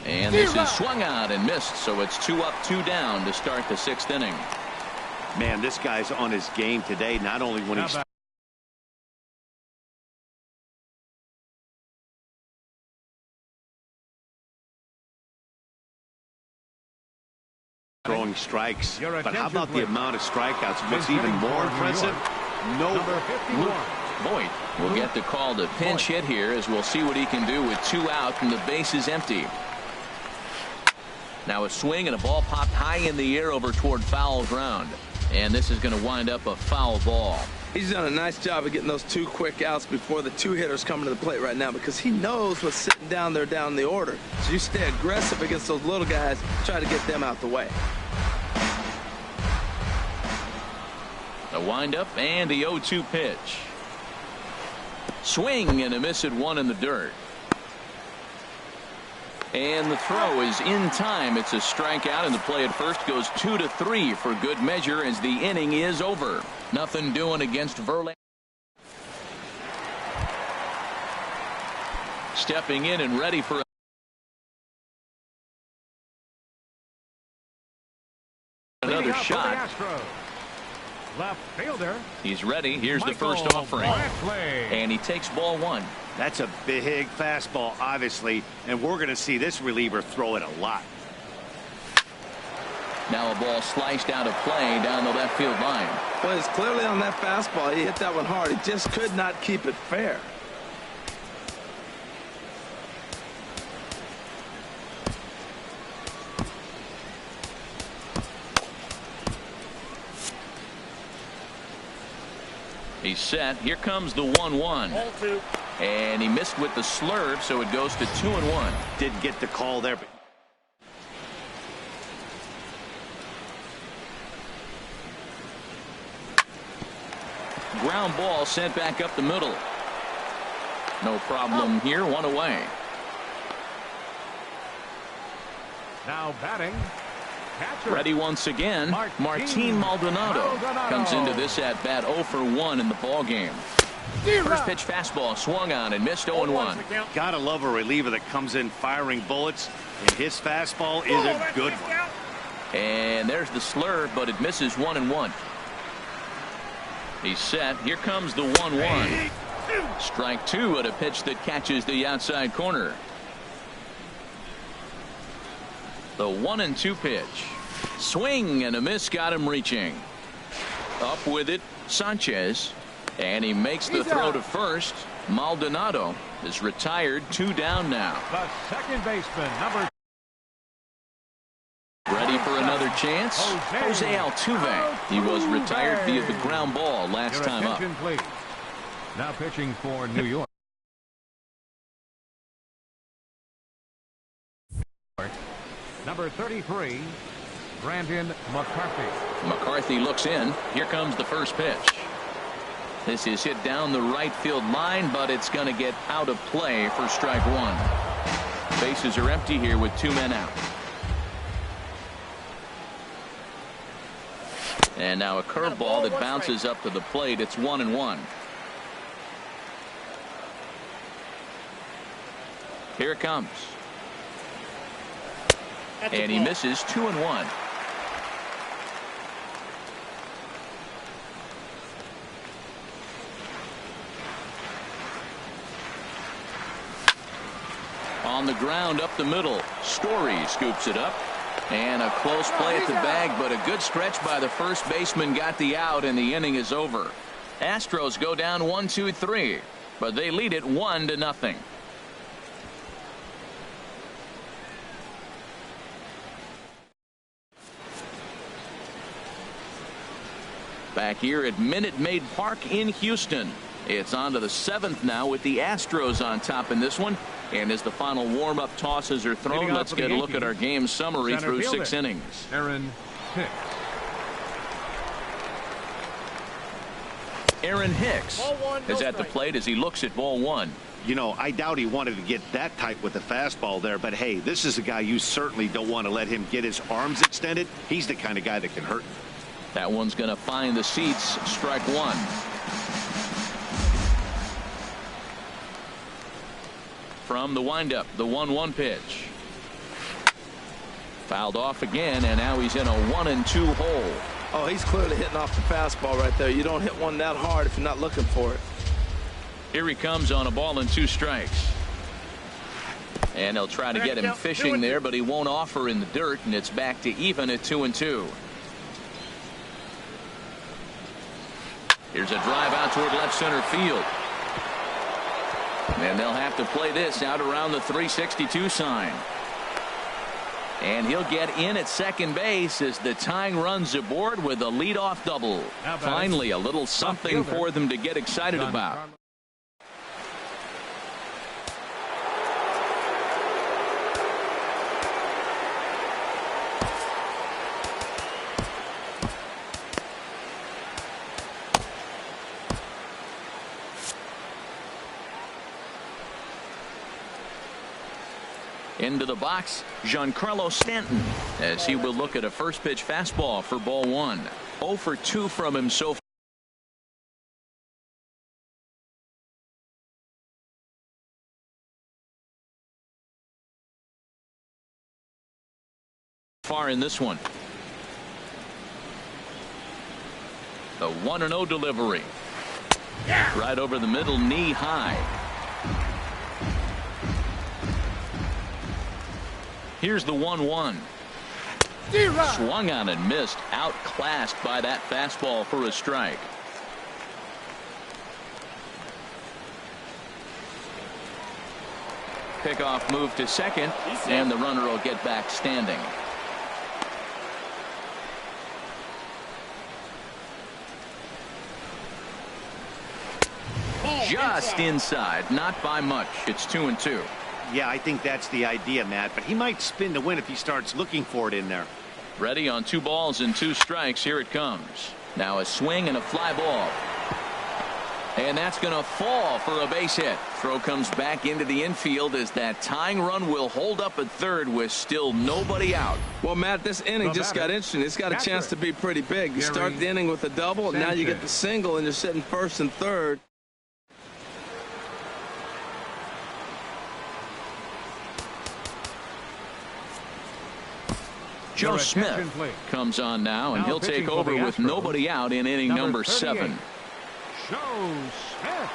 And this is swung out and missed, so it's 2 up, 2 down to start the 6th inning. Man, this guy's on his game today, not only when he's throwing strikes, but how about the amount of strikeouts? What's even more impressive, no Boyd will get the call to pinch hit here, as we'll see what he can do with 2 out and the base is empty. Now a swing and a ball popped high in the air over toward foul ground, and this is going to wind up a foul ball. He's done a nice job of getting those 2 quick outs before the 2 hitters coming to the plate right now, because he knows what's sitting down there down the order. So you stay aggressive against those little guys, try to get them out the way. The windup and the 0-2 pitch. Swing and a miss at 1 in the dirt. And the throw is in time. It's a strikeout, and the play at first goes 2-3 for good measure as the inning is over. Nothing doing against Verlander. Stepping in and ready for first shot. Left fielder. He's ready. Here's the first offering. And he takes ball one. That's a big fastball, obviously, and we're going to see this reliever throw it a lot. Now a ball sliced out of play down the left field line. Well, it's clearly on that fastball. He hit that one hard. He just could not keep it fair. He's set. Here comes the 1-1. And he missed with the slurve, so it goes to 2-1. Didn't get the call there, but ground ball sent back up the middle. No problem here. One away. Now batting. Catcher. Ready once again. Martin Maldonado comes into this at bat 0 for 1 in the ball game. First pitch fastball swung on and missed 0-1. Gotta love a reliever that comes in firing bullets, and his fastball is a good one. And there's the slurve, but it misses 1-1. He's set. Here comes the 1-1. Strike two at a pitch that catches the outside corner. The 1-2 pitch. Swing and a miss got him reaching. Up with it, Sanchez. And he makes the throw to first. Maldonado is retired. 2 down now. The second baseman, number. Ready for another chance? Jose Altuve. He was retired via the ground ball last time up. Please. Now pitching for New York. Number 33, Brandon McCarthy. McCarthy looks in. Here comes the first pitch. This is hit down the right field line, but it's going to get out of play for strike one. Bases are empty here with 2 men out. And now a curveball that bounces up to the plate. It's 1-1. Here it comes. And he misses. 2-1. On the ground up the middle. Story scoops it up. And a close play at the bag, but a good stretch by the first baseman got the out, and the inning is over. Astros go down 1-2-3, but they lead it 1-0. Back here at Minute Maid Park in Houston. It's on to the 7th now with the Astros on top in this one. And as the final warm-up tosses are thrown, let's get a look at our game summary through 6 innings. Aaron Hicks. Aaron Hicks is at the plate as he looks at ball one. You know, I doubt he wanted to get that tight with the fastball there, but hey, this is a guy you certainly don't want to let him get his arms extended. He's the kind of guy that can hurt. That one's going to find the seats. Strike one. From the windup, the 1-1 pitch. Fouled off again, and now he's in a 1-2 hole. Oh, he's clearly hitting off the fastball right there. You don't hit one that hard if you're not looking for it. Here he comes on a ball and 2 strikes. And they'll try to get him fishing there, but he won't offer in the dirt, and it's back to even at 2-2. Here's a drive out toward left center field. And they'll have to play this out around the 362 sign. And he'll get in at second base as the tying runs aboard with a leadoff double. Finally, a little something for them to get excited about. Into the box, Giancarlo Stanton, as he will look at a first pitch fastball for ball one. 0 for 2 from him so far in this one. The 1-0 delivery. Right over the middle, knee high. Here's the 1-1. Swung on and missed. Outclassed by that fastball for a strike. Pickoff move to second, and the runner will get back standing. Just inside, not by much. It's 2-2. Yeah, I think that's the idea, Matt, but he might spin to win if he starts looking for it in there. Ready on 2 balls and 2 strikes. Here it comes. Now a swing and a fly ball. And that's going to fall for a base hit. Throw comes back into the infield as that tying run will hold up at third with still nobody out. Well, Matt, this inning just got interesting. It's got a chance to be pretty big. You start the inning with a double, and now you get the single, and you're sitting first and third. Joe Smith comes on now, and he'll take over with nobody out in inning number 7. Joe Smith.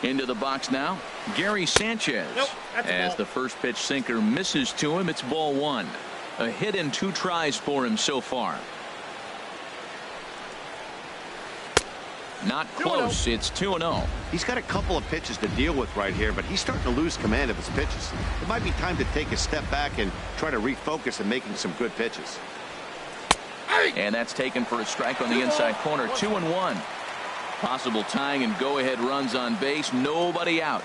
Into the box now, Gary Sanchez. As the first pitch sinker misses to him, it's ball 1. A hit and 2 tries for him so far. Not close. It's 2-0. He's got a couple of pitches to deal with right here, but he's starting to lose command of his pitches. It might be time to take a step back and try to refocus on making some good pitches. And that's taken for a strike on the inside corner. 2-1. Possible tying and go-ahead runs on base. Nobody out.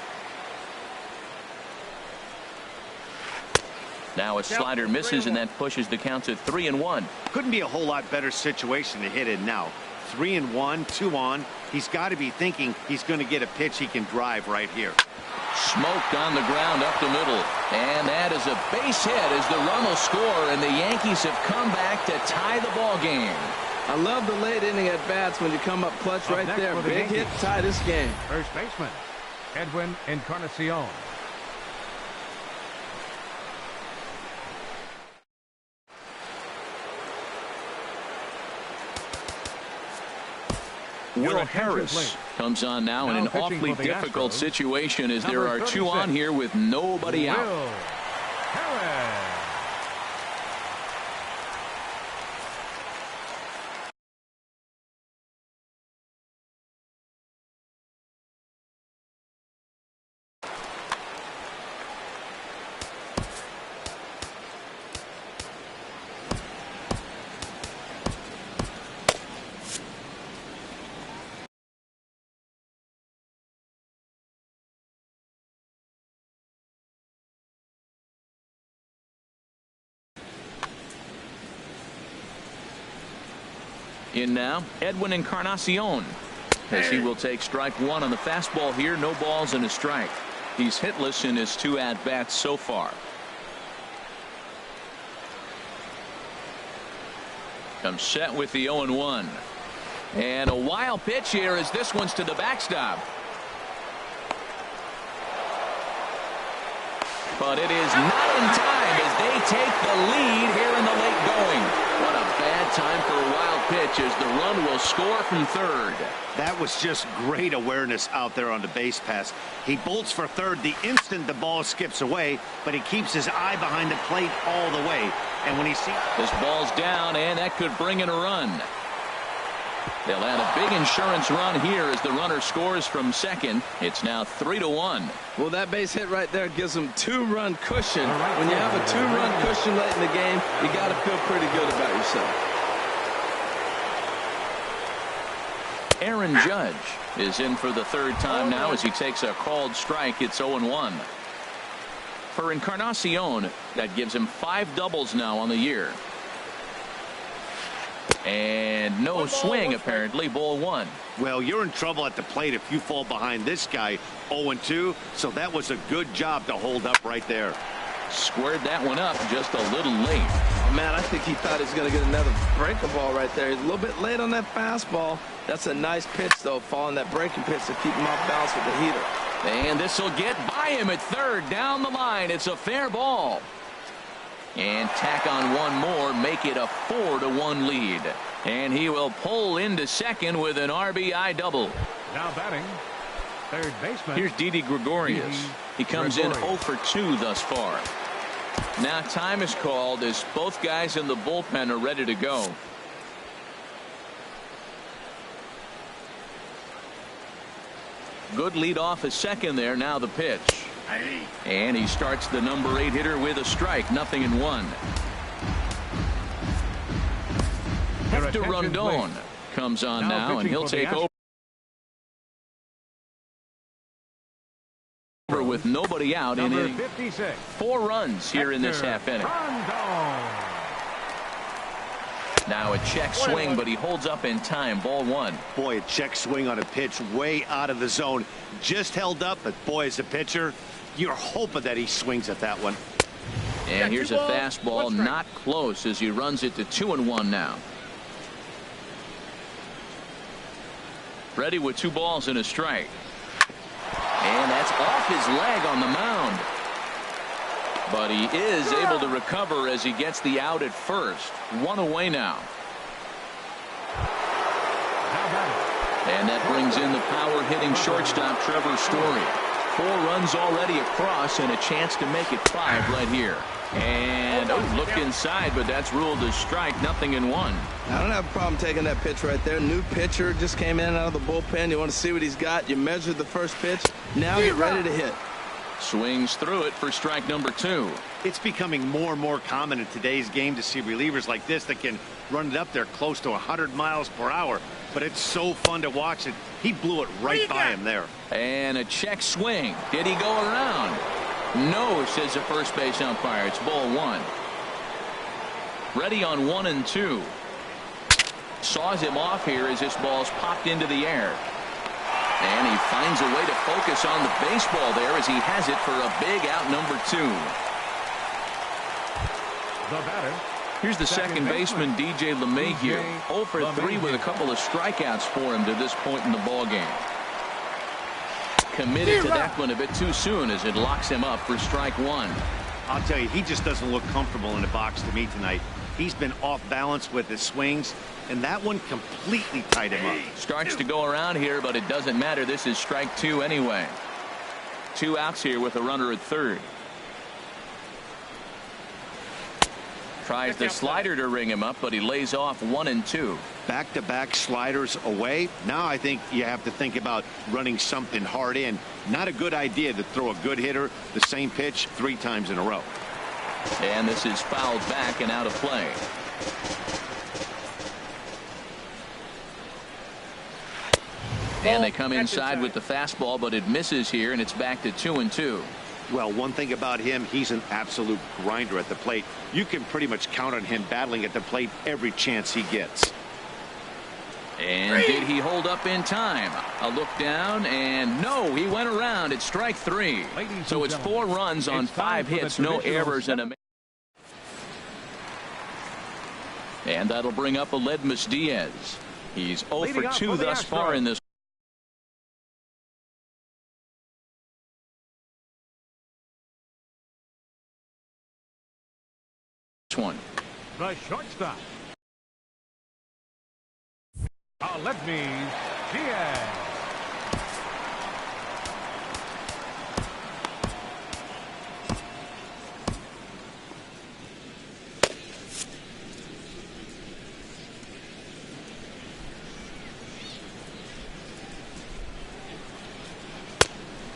Now a slider misses, and that pushes the count to 3-1. Couldn't be a whole lot better situation to hit in now. 3-1, 2 on. He's got to be thinking he's going to get a pitch he can drive right here. Smoked on the ground up the middle, and that is a base hit as the run will score, and the Yankees have come back to tie the ball game. I love the late inning at bats when you come up clutch right there. Big hit, tie this game. First baseman, Edwin Encarnacion. Will Harris comes on now in an awfully difficult situation as there are 2 on here with nobody out. Will Harris. In now, Edwin Encarnacion, as he will take strike 1 on the fastball here. No balls and a strike. He's hitless in his 2 at-bats so far. Comes set with the 0-1. And a wild pitch here as this one's to the backstop. But it is not in time as they take the lead here in the late going. What a bad time for a wild pitch as the run will score from third. That was just great awareness out there on the base pass. He bolts for third the instant the ball skips away, but he keeps his eye behind the plate all the way. And when he sees this ball's down, and that could bring in a run. They'll add a big insurance run here as the runner scores from second. It's now 3-1. Well, that base hit right there gives them 2-run cushion. When you have a 2-run cushion late in the game, you got to feel pretty good about yourself. Aaron Judge is in for the 3rd time now as he takes a called strike. It's 0-1. For Encarnacion, that gives him 5 doubles now on the year. And no swing, apparently. Ball 1. Well, you're in trouble at the plate if you fall behind this guy 0-2, so that was a good job to hold up right there. Squared that one up just a little late. Oh, man, I think he thought he was going to get another breaking ball right there. He's a little bit late on that fastball. That's a nice pitch, though, following that breaking pitch to keep him off balance with the heater. And this will get by him at third. Down the line. It's a fair ball. And tack on one more, make it a 4-1 lead. And he will pull into second with an RBI double. Now batting, third baseman. Here's Didi Gregorius. He comes in 0 for 2 thus far. Now time is called as both guys in the bullpen are ready to go. Good lead off at second there. Now the pitch. And he starts the number 8 hitter with a strike. 0-1. Hector Rondon comes on now, and he'll take over with nobody out in inning 4 runs here in this half inning. Now a check swing, but he holds up in time. Ball 1. Boy, a check swing on a pitch way out of the zone. Just held up, but boy, as a pitcher, you're hoping that he swings at that one. And here's a fastball, not close, as he runs it to 2-1 now. Ready with 2 balls and a strike. And that's off his leg on the mound. But he is able to recover as he gets the out at first. 1 away now. And that brings in the power hitting shortstop Trevor Story. 4 runs already across and a chance to make it 5 right here. And look inside, but that's ruled a strike. 0-1. I don't have a problem taking that pitch right there. New pitcher just came in out of the bullpen. You want to see what he's got. You measured the first pitch. Now you're ready to hit. Swings through it for strike number 2. It's becoming more and more common in today's game to see relievers like this that can run it up there close to 100 miles per hour. But it's so fun to watch it. He blew it right by him there. And a check swing. Did he go around? No, says the first base umpire. It's ball 1. Ready on 1 and 2. Saws him off here as this ball's popped into the air. And he finds a way to focus on the baseball there as he has it for a big out number 2. The batter. Here's the second baseman, DJ LeMahieu. 0 for 3 with a couple of strikeouts for him to this point in the ball game. Committed to that one a bit too soon as it locks him up for strike 1. I'll tell you, he just doesn't look comfortable in the box to me tonight. He's been off balance with his swings, and that one completely tied him up. Starts to go around here, but it doesn't matter. This is strike 2 anyway. 2 outs here with a runner at third. Tries the slider to ring him up, but he lays off 1 and 2. Back-to-back sliders away. Now I think you have to think about running something hard in. Not a good idea to throw a good hitter the same pitch 3 times in a row. And this is fouled back and out of play. And they come inside with the fastball, but it misses here, and it's back to 2 and 2. Well, one thing about him, he's an absolute grinder at the plate. You can pretty much count on him battling at the plate every chance he gets. And did he hold up in time? A look down, and no, he went around. It's strike 3. So it's 4 runs on 5 hits, no errors, and a. And that'll bring up Aledmus Diaz. He's 0 for 2 thus far in this one. The shortstop. Aledmus Diaz.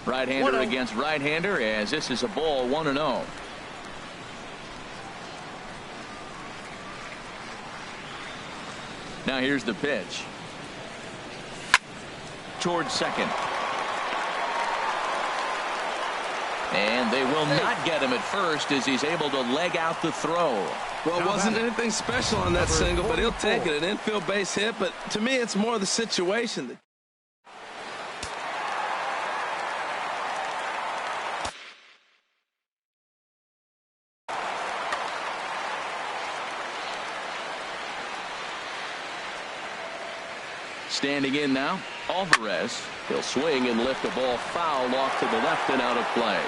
Right-hander against right-hander, as this is a ball 1-0. Now here's the pitch. Towards second. And they will not get him at first as he's able to leg out the throw. Well, it wasn't anything special on that single, but he'll take it. An infield base hit, but to me, it's more the situation. Standing in now, Alvarez. He'll swing and lift the ball foul off to the left and out of play.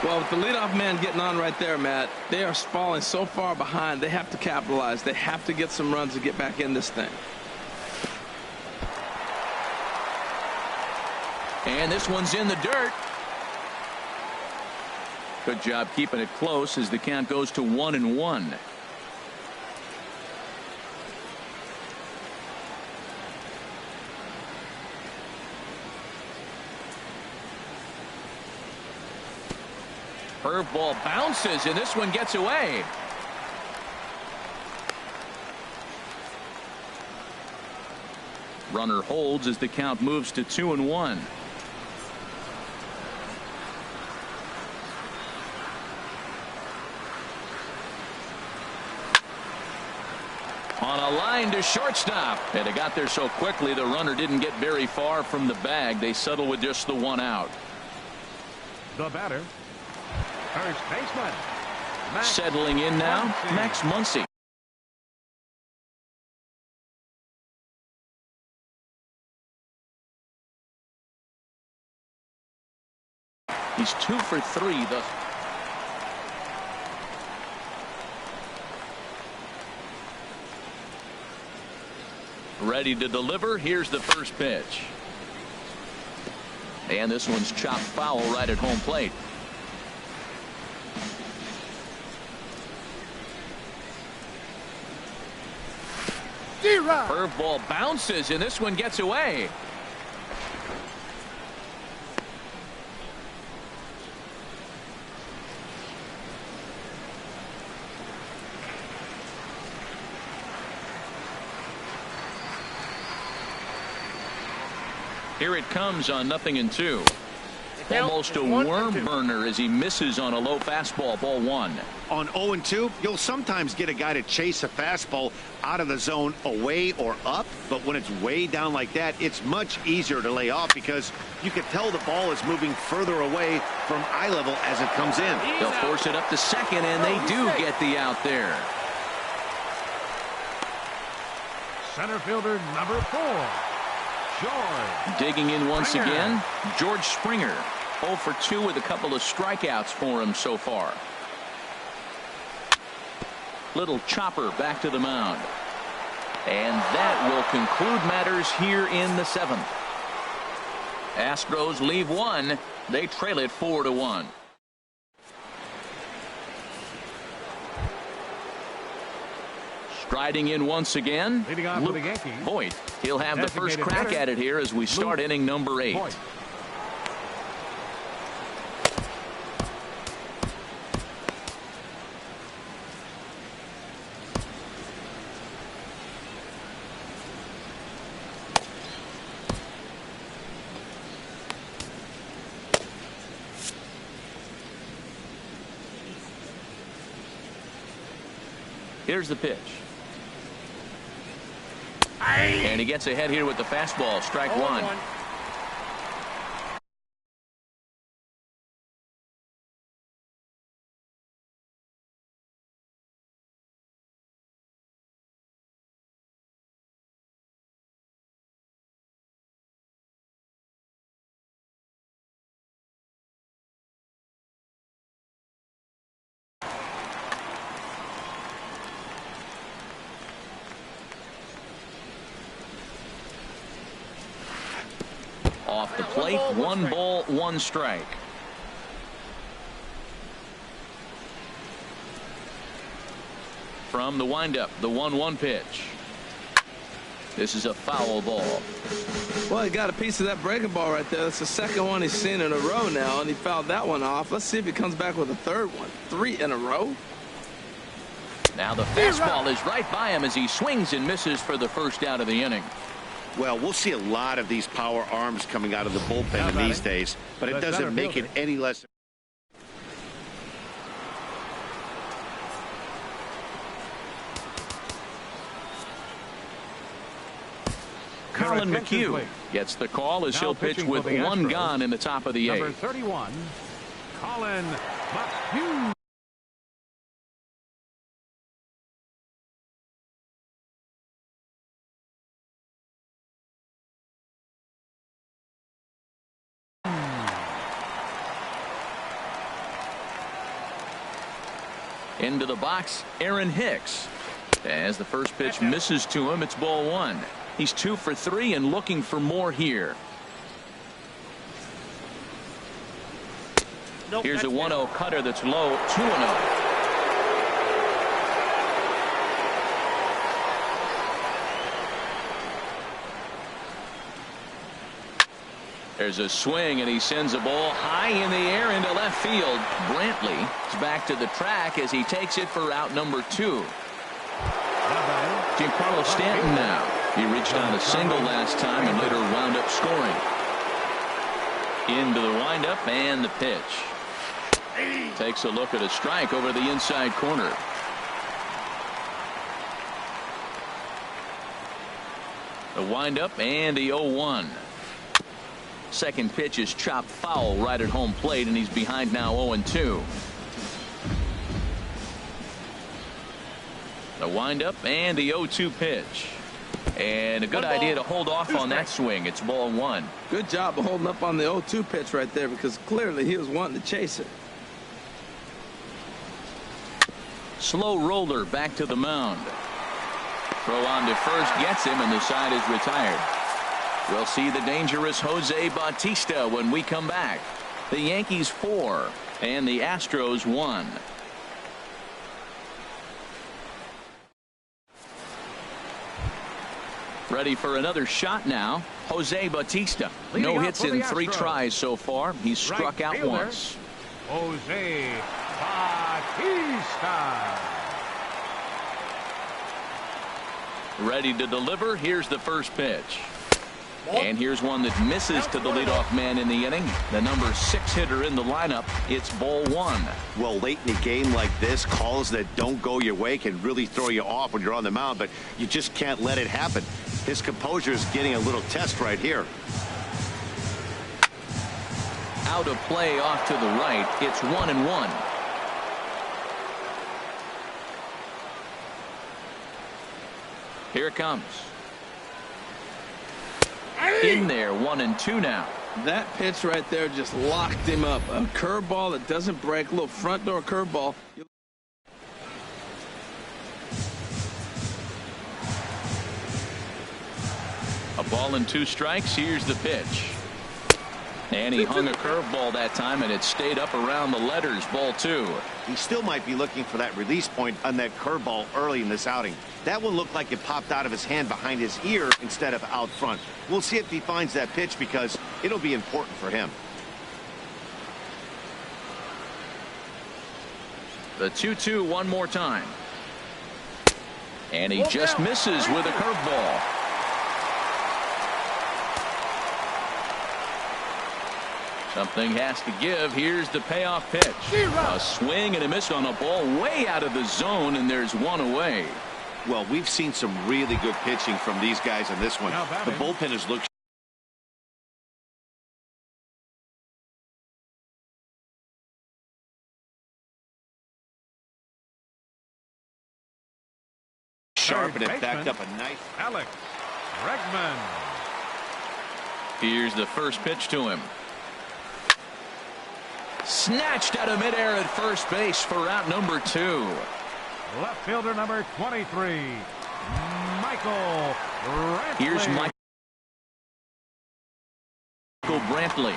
Well, with the leadoff man getting on right there, Matt, they are falling so far behind. They have to capitalize. They have to get some runs to get back in this thing. And this one's in the dirt. Good job keeping it close as the count goes to 1-1. Curveball bounces, and this one gets away. Runner holds as the count moves to 2-1. On a line to shortstop, and it got there so quickly the runner didn't get very far from the bag. They settle with just the one out. The batter, first baseman. Settling in now, Max Muncy. He's 2 for 3 thus. Ready to deliver. Here's the first pitch. And this one's chopped foul right at home plate. Curveball bounces, and this one gets away. Here it comes on 0-2. Almost a worm burner as he misses on a low fastball, ball 1. On 0-2, you'll sometimes get a guy to chase a fastball out of the zone away or up, but when it's way down like that, it's much easier to lay off because you can tell the ball is moving further away from eye level as it comes in. They'll force it up to second, and they do get the out there. Center fielder number 4, George. Digging in once again, George Springer. 0 for 2 with a couple of strikeouts for him so far. Little chopper back to the mound. And that will conclude matters here in the 7th. Astros leave 1. They trail it 4-1. Striding in once again, Leading off for the Yankees, Voit. He'll have the first crack hitter, at it here as we start inning number 8. Voit. Here's the pitch. And he gets ahead here with the fastball. Strike 1. Off the plate, 1 ball, 1 strike. From the windup, the 1-1 pitch. This is a foul ball. Well, he got a piece of that breaking ball right there. That's the second one he's seen in a row now, and he fouled that one off. Let's see if he comes back with a third one. 3 in a row. Now the fastball is right by him as he swings and misses for the first out of the inning. Well, we'll see a lot of these power arms coming out of the bullpen in these days, but it doesn't make it any less. Colin attention, McHugh please. gets the call as Now he'll pitch pitching for with the one Astros, gone in the top of the Number eighth. 31, Colin McHugh. Into the box, Aaron Hicks. As the first pitch misses to him, it's ball one. He's 2 for 3 and looking for more here. Nope, Here's a that's 1-0 cutter that's low, 2-0. There's a swing, and he sends a ball high in the air into left field. Brantley is back to the track as he takes it for out number 2. Giancarlo Stanton now. He reached on a single last time and later wound up scoring. Into the windup and the pitch. Takes a look at a strike over the inside corner. The windup and the 0-1. Second pitch is chopped foul right at home plate, and he's behind now 0-2. The windup and the 0-2 pitch. And a good idea to hold off on that swing. It's ball one. Good job of holding up on the 0-2 pitch right there, because clearly he was wanting to chase it. Slow roller back to the mound. Throw on to first gets him, and the side is retired. We'll see the dangerous Jose Bautista when we come back. The Yankees 4 and the Astros 1. Ready for another shot now. Jose Bautista. No hits in 3 tries so far. He's struck out once. Jose Bautista. Ready to deliver. Here's the first pitch. And here's one that misses to the leadoff man in the inning. The number 6 hitter in the lineup. It's ball one. Well, late in a game like this, calls that don't go your way can really throw you off when you're on the mound, but you just can't let it happen. His composure is getting a little test right here. Out of play off to the right. It's 1-1. Here it comes. In there, 1-2 now. That pitch right there just locked him up. A curveball that doesn't break, a little front door curveball. A ball and 2 strikes. Here's the pitch. And he hung a curveball that time, and it stayed up around the letters. Ball 2. He still might be looking for that release point on that curveball early in this outing. That one looked like it popped out of his hand behind his ear instead of out front. We'll see if he finds that pitch, because it'll be important for him. The 2-2 one more time. And he just misses with a curveball. Something has to give. Here's the payoff pitch. A swing and a miss on a ball way out of the zone, and there's one away. Well, we've seen some really good pitching from these guys on this one. The bullpen has looked sharp, and it backed up a nice. Alex Bregman. Here's the first pitch to him. Snatched out of midair at first base for out number 2. Left fielder number 23, Michael Brantley. Here's Michael Brantley.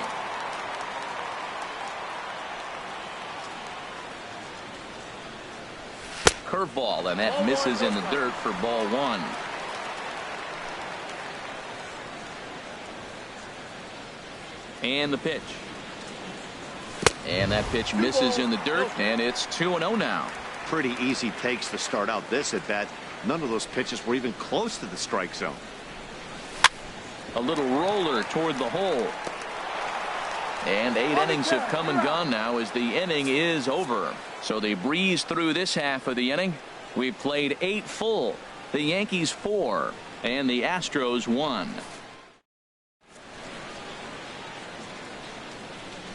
Curveball, and that misses in the dirt for ball 1. And the pitch. And that pitch misses in the dirt, and it's 2-0 now. Pretty easy takes to start out this at bat. None of those pitches were even close to the strike zone. A little roller toward the hole. And 8 innings have come and gone now as the inning is over. So they breeze through this half of the inning. We've played 8 full. The Yankees 4 and the Astros 1.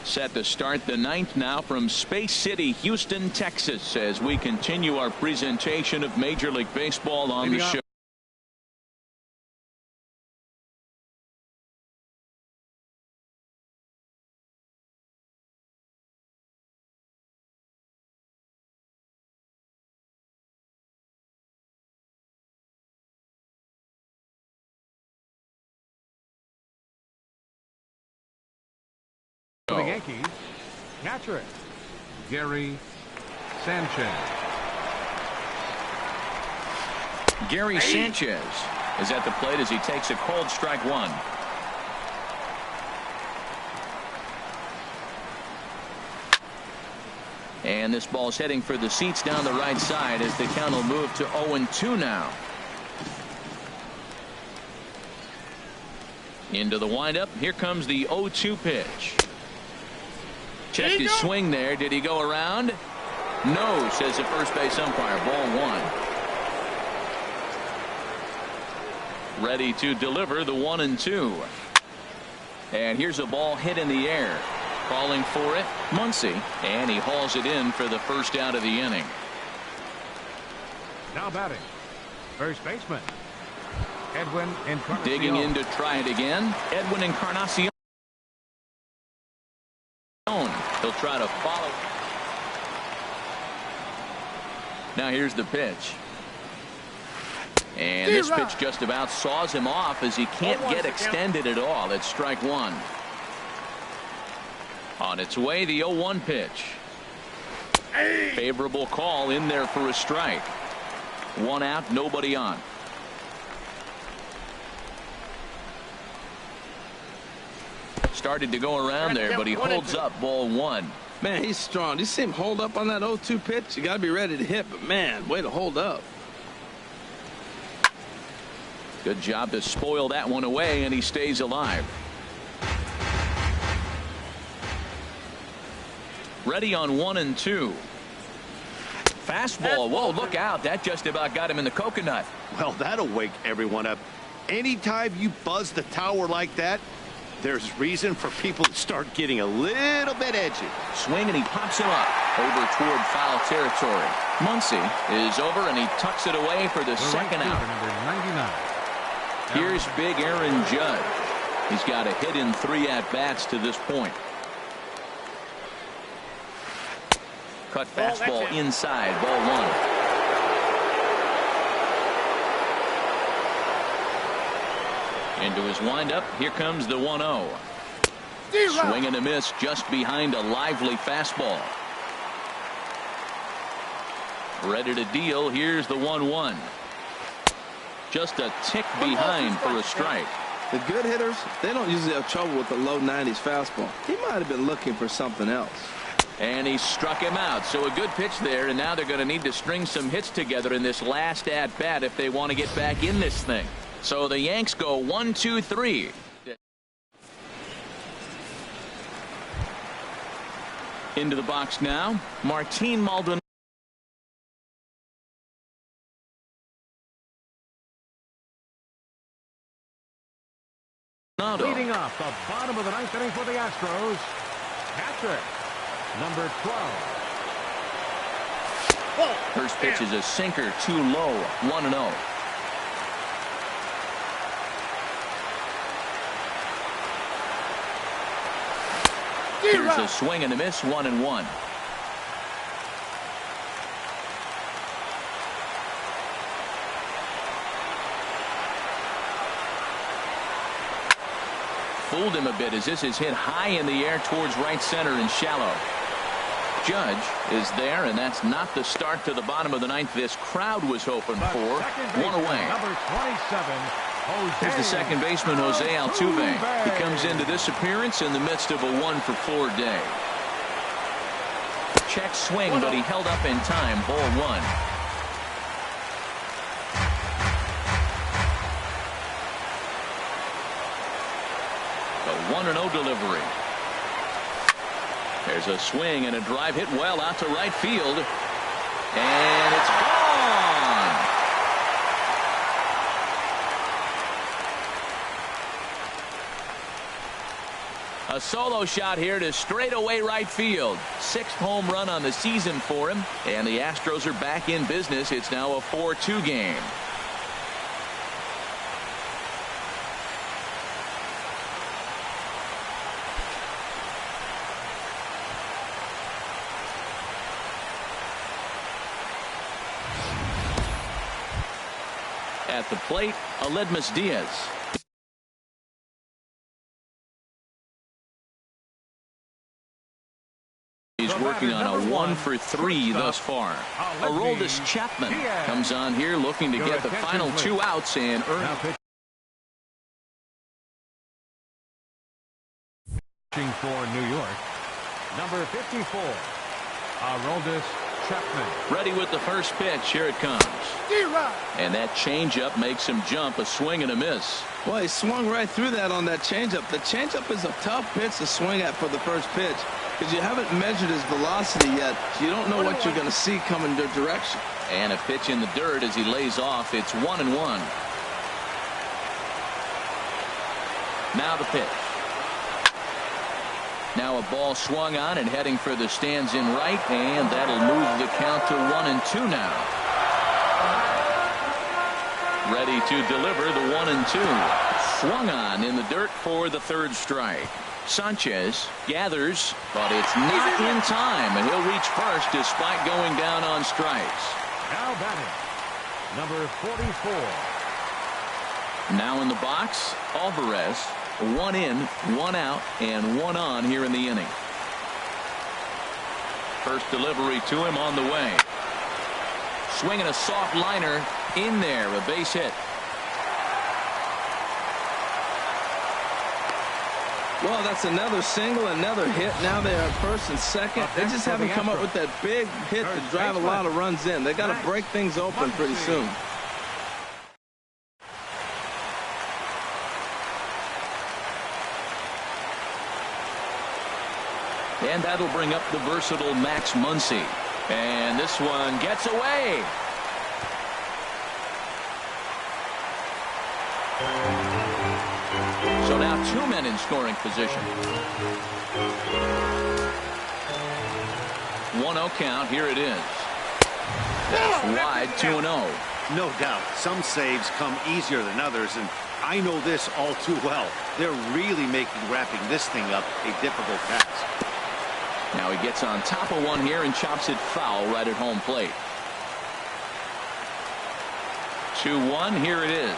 Set to start the ninth now from Space City, Houston, Texas, as we continue our presentation of Major League Baseball on the show. The Yankees, catcher, Gary Sanchez. Gary Sanchez is at the plate as he takes a cold strike one. And this ball's heading for the seats down the right side as the count will move to 0-2 now. Into the windup. Here comes the 0-2 pitch. Checked his swing there. Did he go around? No, says the first base umpire. Ball one. Ready to deliver the 1-2. And here's a ball hit in the air. Calling for it, Muncy, and he hauls it in for the first out of the inning. Now batting, first baseman, Edwin Encarnacion. Digging in to try it again, Edwin Encarnacion. He'll try to follow. Now here's the pitch. And this pitch just about saws him off as he can't get extended at all. It's strike one. On its way, the 0-1 pitch. Favorable call in there for a strike. One out, nobody on. Started to go around there, but he holds up. Ball one. Man, he's strong. You see him hold up on that 0-2 pitch? You got to be ready to hit, but man, way to hold up. Good job to spoil that one away, and he stays alive. Ready on 1-2. Fastball. Whoa, look out. That just about got him in the coconut. Well, that'll wake everyone up. Anytime you buzz the tower like that, there's reason for people to start getting a little bit edgy. Swing, and he pops him up over toward foul territory. Muncy is over, and he tucks it away for the second out. Number 99. Here's big Aaron Judge. He's got a hit in 3 at-bats to this point. Cut fastball inside. Ball one. Into his windup. Here comes the 1-0. Swing and a miss just behind a lively fastball. Ready to deal. Here's the 1-1. Just a tick behind for a strike. The good hitters, they don't usually have trouble with the low 90s fastball. He might have been looking for something else. And he struck him out. So a good pitch there, and now they're going to need to string some hits together in this last at-bat if they want to get back in this thing. So the Yanks go 1-2-3. Into the box now, Martin Maldonado. Leading off the bottom of the ninth inning for the Astros, Patrick, number 12. First pitch is a sinker, too low, 1-0. Here's a swing and a miss, 1-1. Fooled him a bit as this is hit high in the air towards right center and shallow. Judge is there, and that's not the start to the bottom of the ninth this crowd was hoping for. One away. Number 27. Here's the second baseman, Jose Altuve. He comes into this appearance in the midst of a 1-for-4 day. Check swing, but he held up in time. Ball one. A 1-0 delivery. There's a swing and a drive hit well out to right field. And it's gone. A solo shot here to straightaway right field. 6th home run on the season for him, and the Astros are back in business. It's now a 4-2 game. At the plate, Aledmus Diaz. He's working on a 1-for-3 thus far. Aroldis Chapman comes on here looking to get the final 2 outs and earn. Pitching for New York, number 54, Aroldis Chapman. Ready with the first pitch. Here it comes. And that changeup makes him jump. A swing and a miss. Well, he swung right through that on that changeup. The changeup is a tough pitch to swing at for the first pitch because you haven't measured his velocity yet. So you don't know what you're going to see coming your direction. And a pitch in the dirt as he lays off. It's 1-1. Now the pitch. Now a ball swung on and heading for the stands in right, and that'll move the count to 1-2 now. Ready to deliver the 1-2. Swung on in the dirt for the 3rd strike. Sanchez gathers, but it's not in time, and he'll reach first despite going down on strikes. Now batting, number 44. Now in the box, Alvarez. 1 in, 1 out, and 1 on here in the inning. First delivery to him on the way. Swinging a soft liner in there, a base hit. Well, that's another single, another hit. Now they are first and second. They just haven't come up with that big hit to drive a lot of runs in. They got to break things open pretty soon. And that'll bring up the versatile Max Muncy. And this one gets away. So now 2 men in scoring position. 1-0 count. Here it is. That's wide, 2-0. No doubt. Some saves come easier than others, and I know this all too well. They're really making wrapping this thing up a difficult task. Now he gets on top of one here and chops it foul right at home plate. 2-1. Here it is.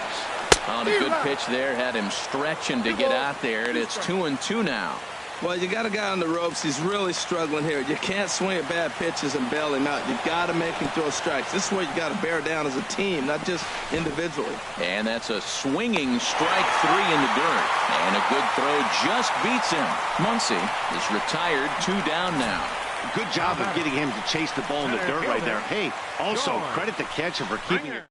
On a good pitch there. Had him stretching to get out there, and it's 2-2 now. Well, you got a guy on the ropes. He's really struggling here. You can't swing at bad pitches and bail him out. You got to make him throw strikes. This is where you got to bear down as a team, not just individually. And that's a swinging strike 3 in the dirt. And a good throw just beats him. Muncy is retired, 2 down now. Good job of getting him to chase the ball in the dirt right there. Hey, also credit the catcher for keeping it.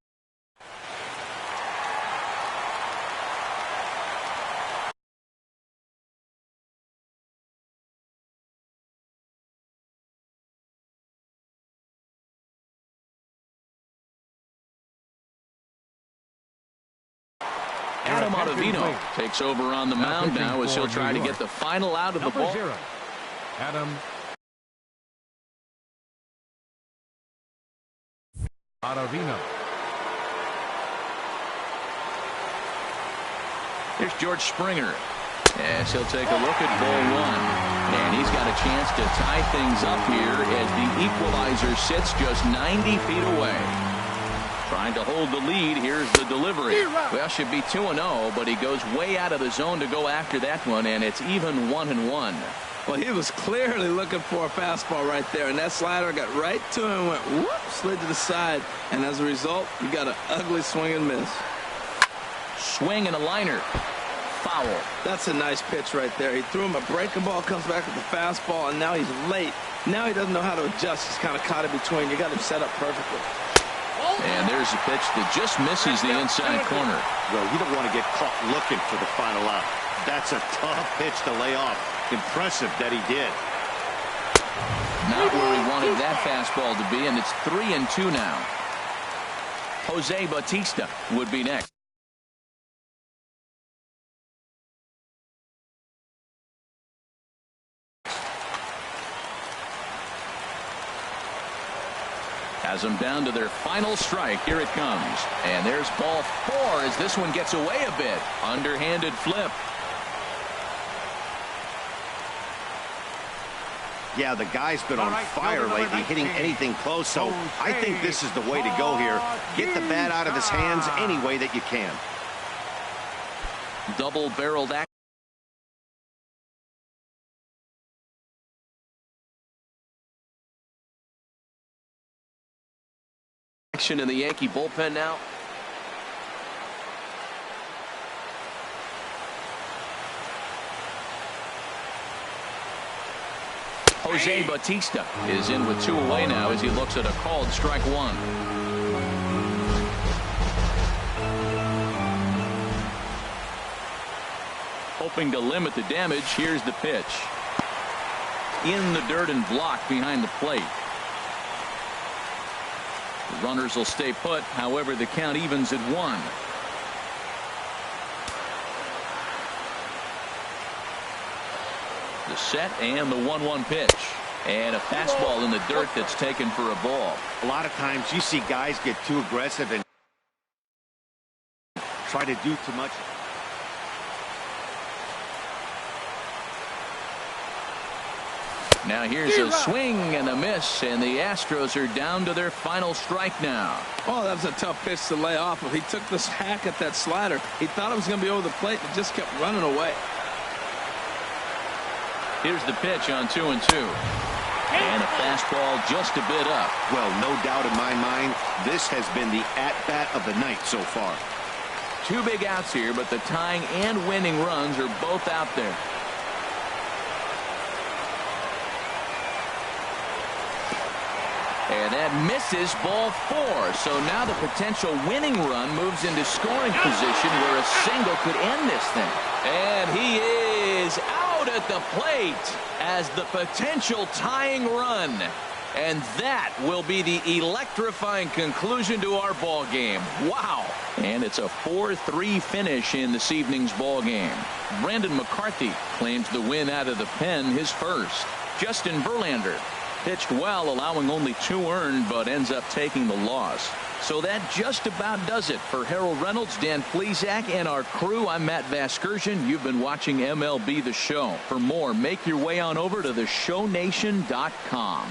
Adam Ottavino takes over on the mound now as he'll try to get the final out of the ball. Adam Ottavino. Here's George Springer as he'll take a look at ball 1. And he's got a chance to tie things up here as the equalizer sits just 90 feet away. Trying to hold the lead. Here's the delivery. Well, should be 2-0, but he goes way out of the zone to go after that one, and it's even 1-1. Well, he was clearly looking for a fastball right there, and that slider got right to him and went whoop, slid to the side, and as a result, you got an ugly swing and miss. Swing and a liner. Foul. That's a nice pitch right there. He threw him a breaking ball, comes back with the fastball, and now he's late. Now he doesn't know how to adjust. He's kind of caught in between. You got him set up perfectly. And there's a pitch that just misses the inside corner. Well, you don't want to get caught looking for the final out. That's a tough pitch to lay off. Impressive that he did. Not where he wanted that fastball to be, and it's 3-2 now. Jose Bautista would be next. Has them down to their final strike. Here it comes. And there's ball 4 as this one gets away a bit. Underhanded flip. Yeah, the guy's been on fire lately, hitting anything close, so I think this is the way to go here. Get the bat out of his hands any way that you can. Double-barreled action in the Yankee bullpen now. Jose Bautista is in with 2 away now as he looks at a called strike 1. Hoping to limit the damage. Here's the pitch. In the dirt and blocked behind the plate. The runners will stay put. However, the count evens at 1. The set and the 1-1 pitch. And a fastball in the dirt that's taken for a ball. A lot of times you see guys get too aggressive and try to do too much. Now here's a swing and a miss, and the Astros are down to their final strike now. Oh, that was a tough pitch to lay off of. He took this hack at that slider. He thought it was going to be over the plate, but just kept running away. Here's the pitch on 2-2. And a fastball just a bit up. Well, no doubt in my mind, this has been the at-bat of the night so far. 2 big outs here, but the tying and winning runs are both out there. And that misses ball 4. So now the potential winning run moves into scoring position where a single could end this thing. And he is out at the plate as the potential tying run. And that will be the electrifying conclusion to our ball game. Wow. And it's a 4-3 finish in this evening's ball game. Brandon McCarthy claims the win out of the pen, his first. Justin Verlander pitched well, allowing only 2 earned, but ends up taking the loss. So that just about does it for Harold Reynolds, Dan Plesac, and our crew. I'm Matt Vasgersian. You've been watching MLB The Show. For more, make your way on over to theshownation.com.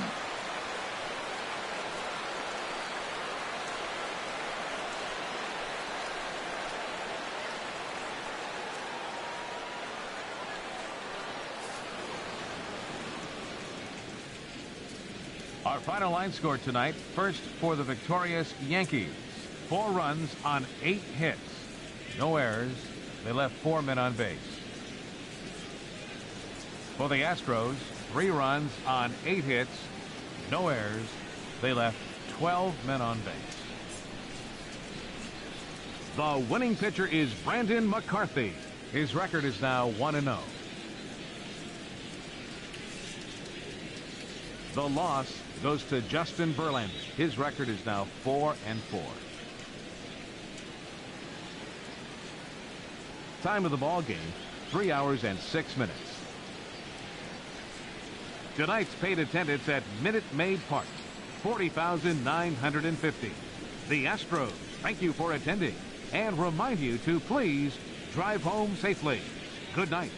Our final line score tonight. First for the victorious Yankees. 4 runs on 8 hits. No errors. They left 4 men on base. For the Astros, 3 runs on 8 hits. No errors. They left 12 men on base. The winning pitcher is Brandon McCarthy. His record is now 1-0. The loss goes to Justin Verlander. His record is now 4-4. Time of the ball game, 3 hours and 6 minutes. Tonight's paid attendance at Minute Maid Park, 40,950. The Astros thank you for attending and remind you to please drive home safely. Good night.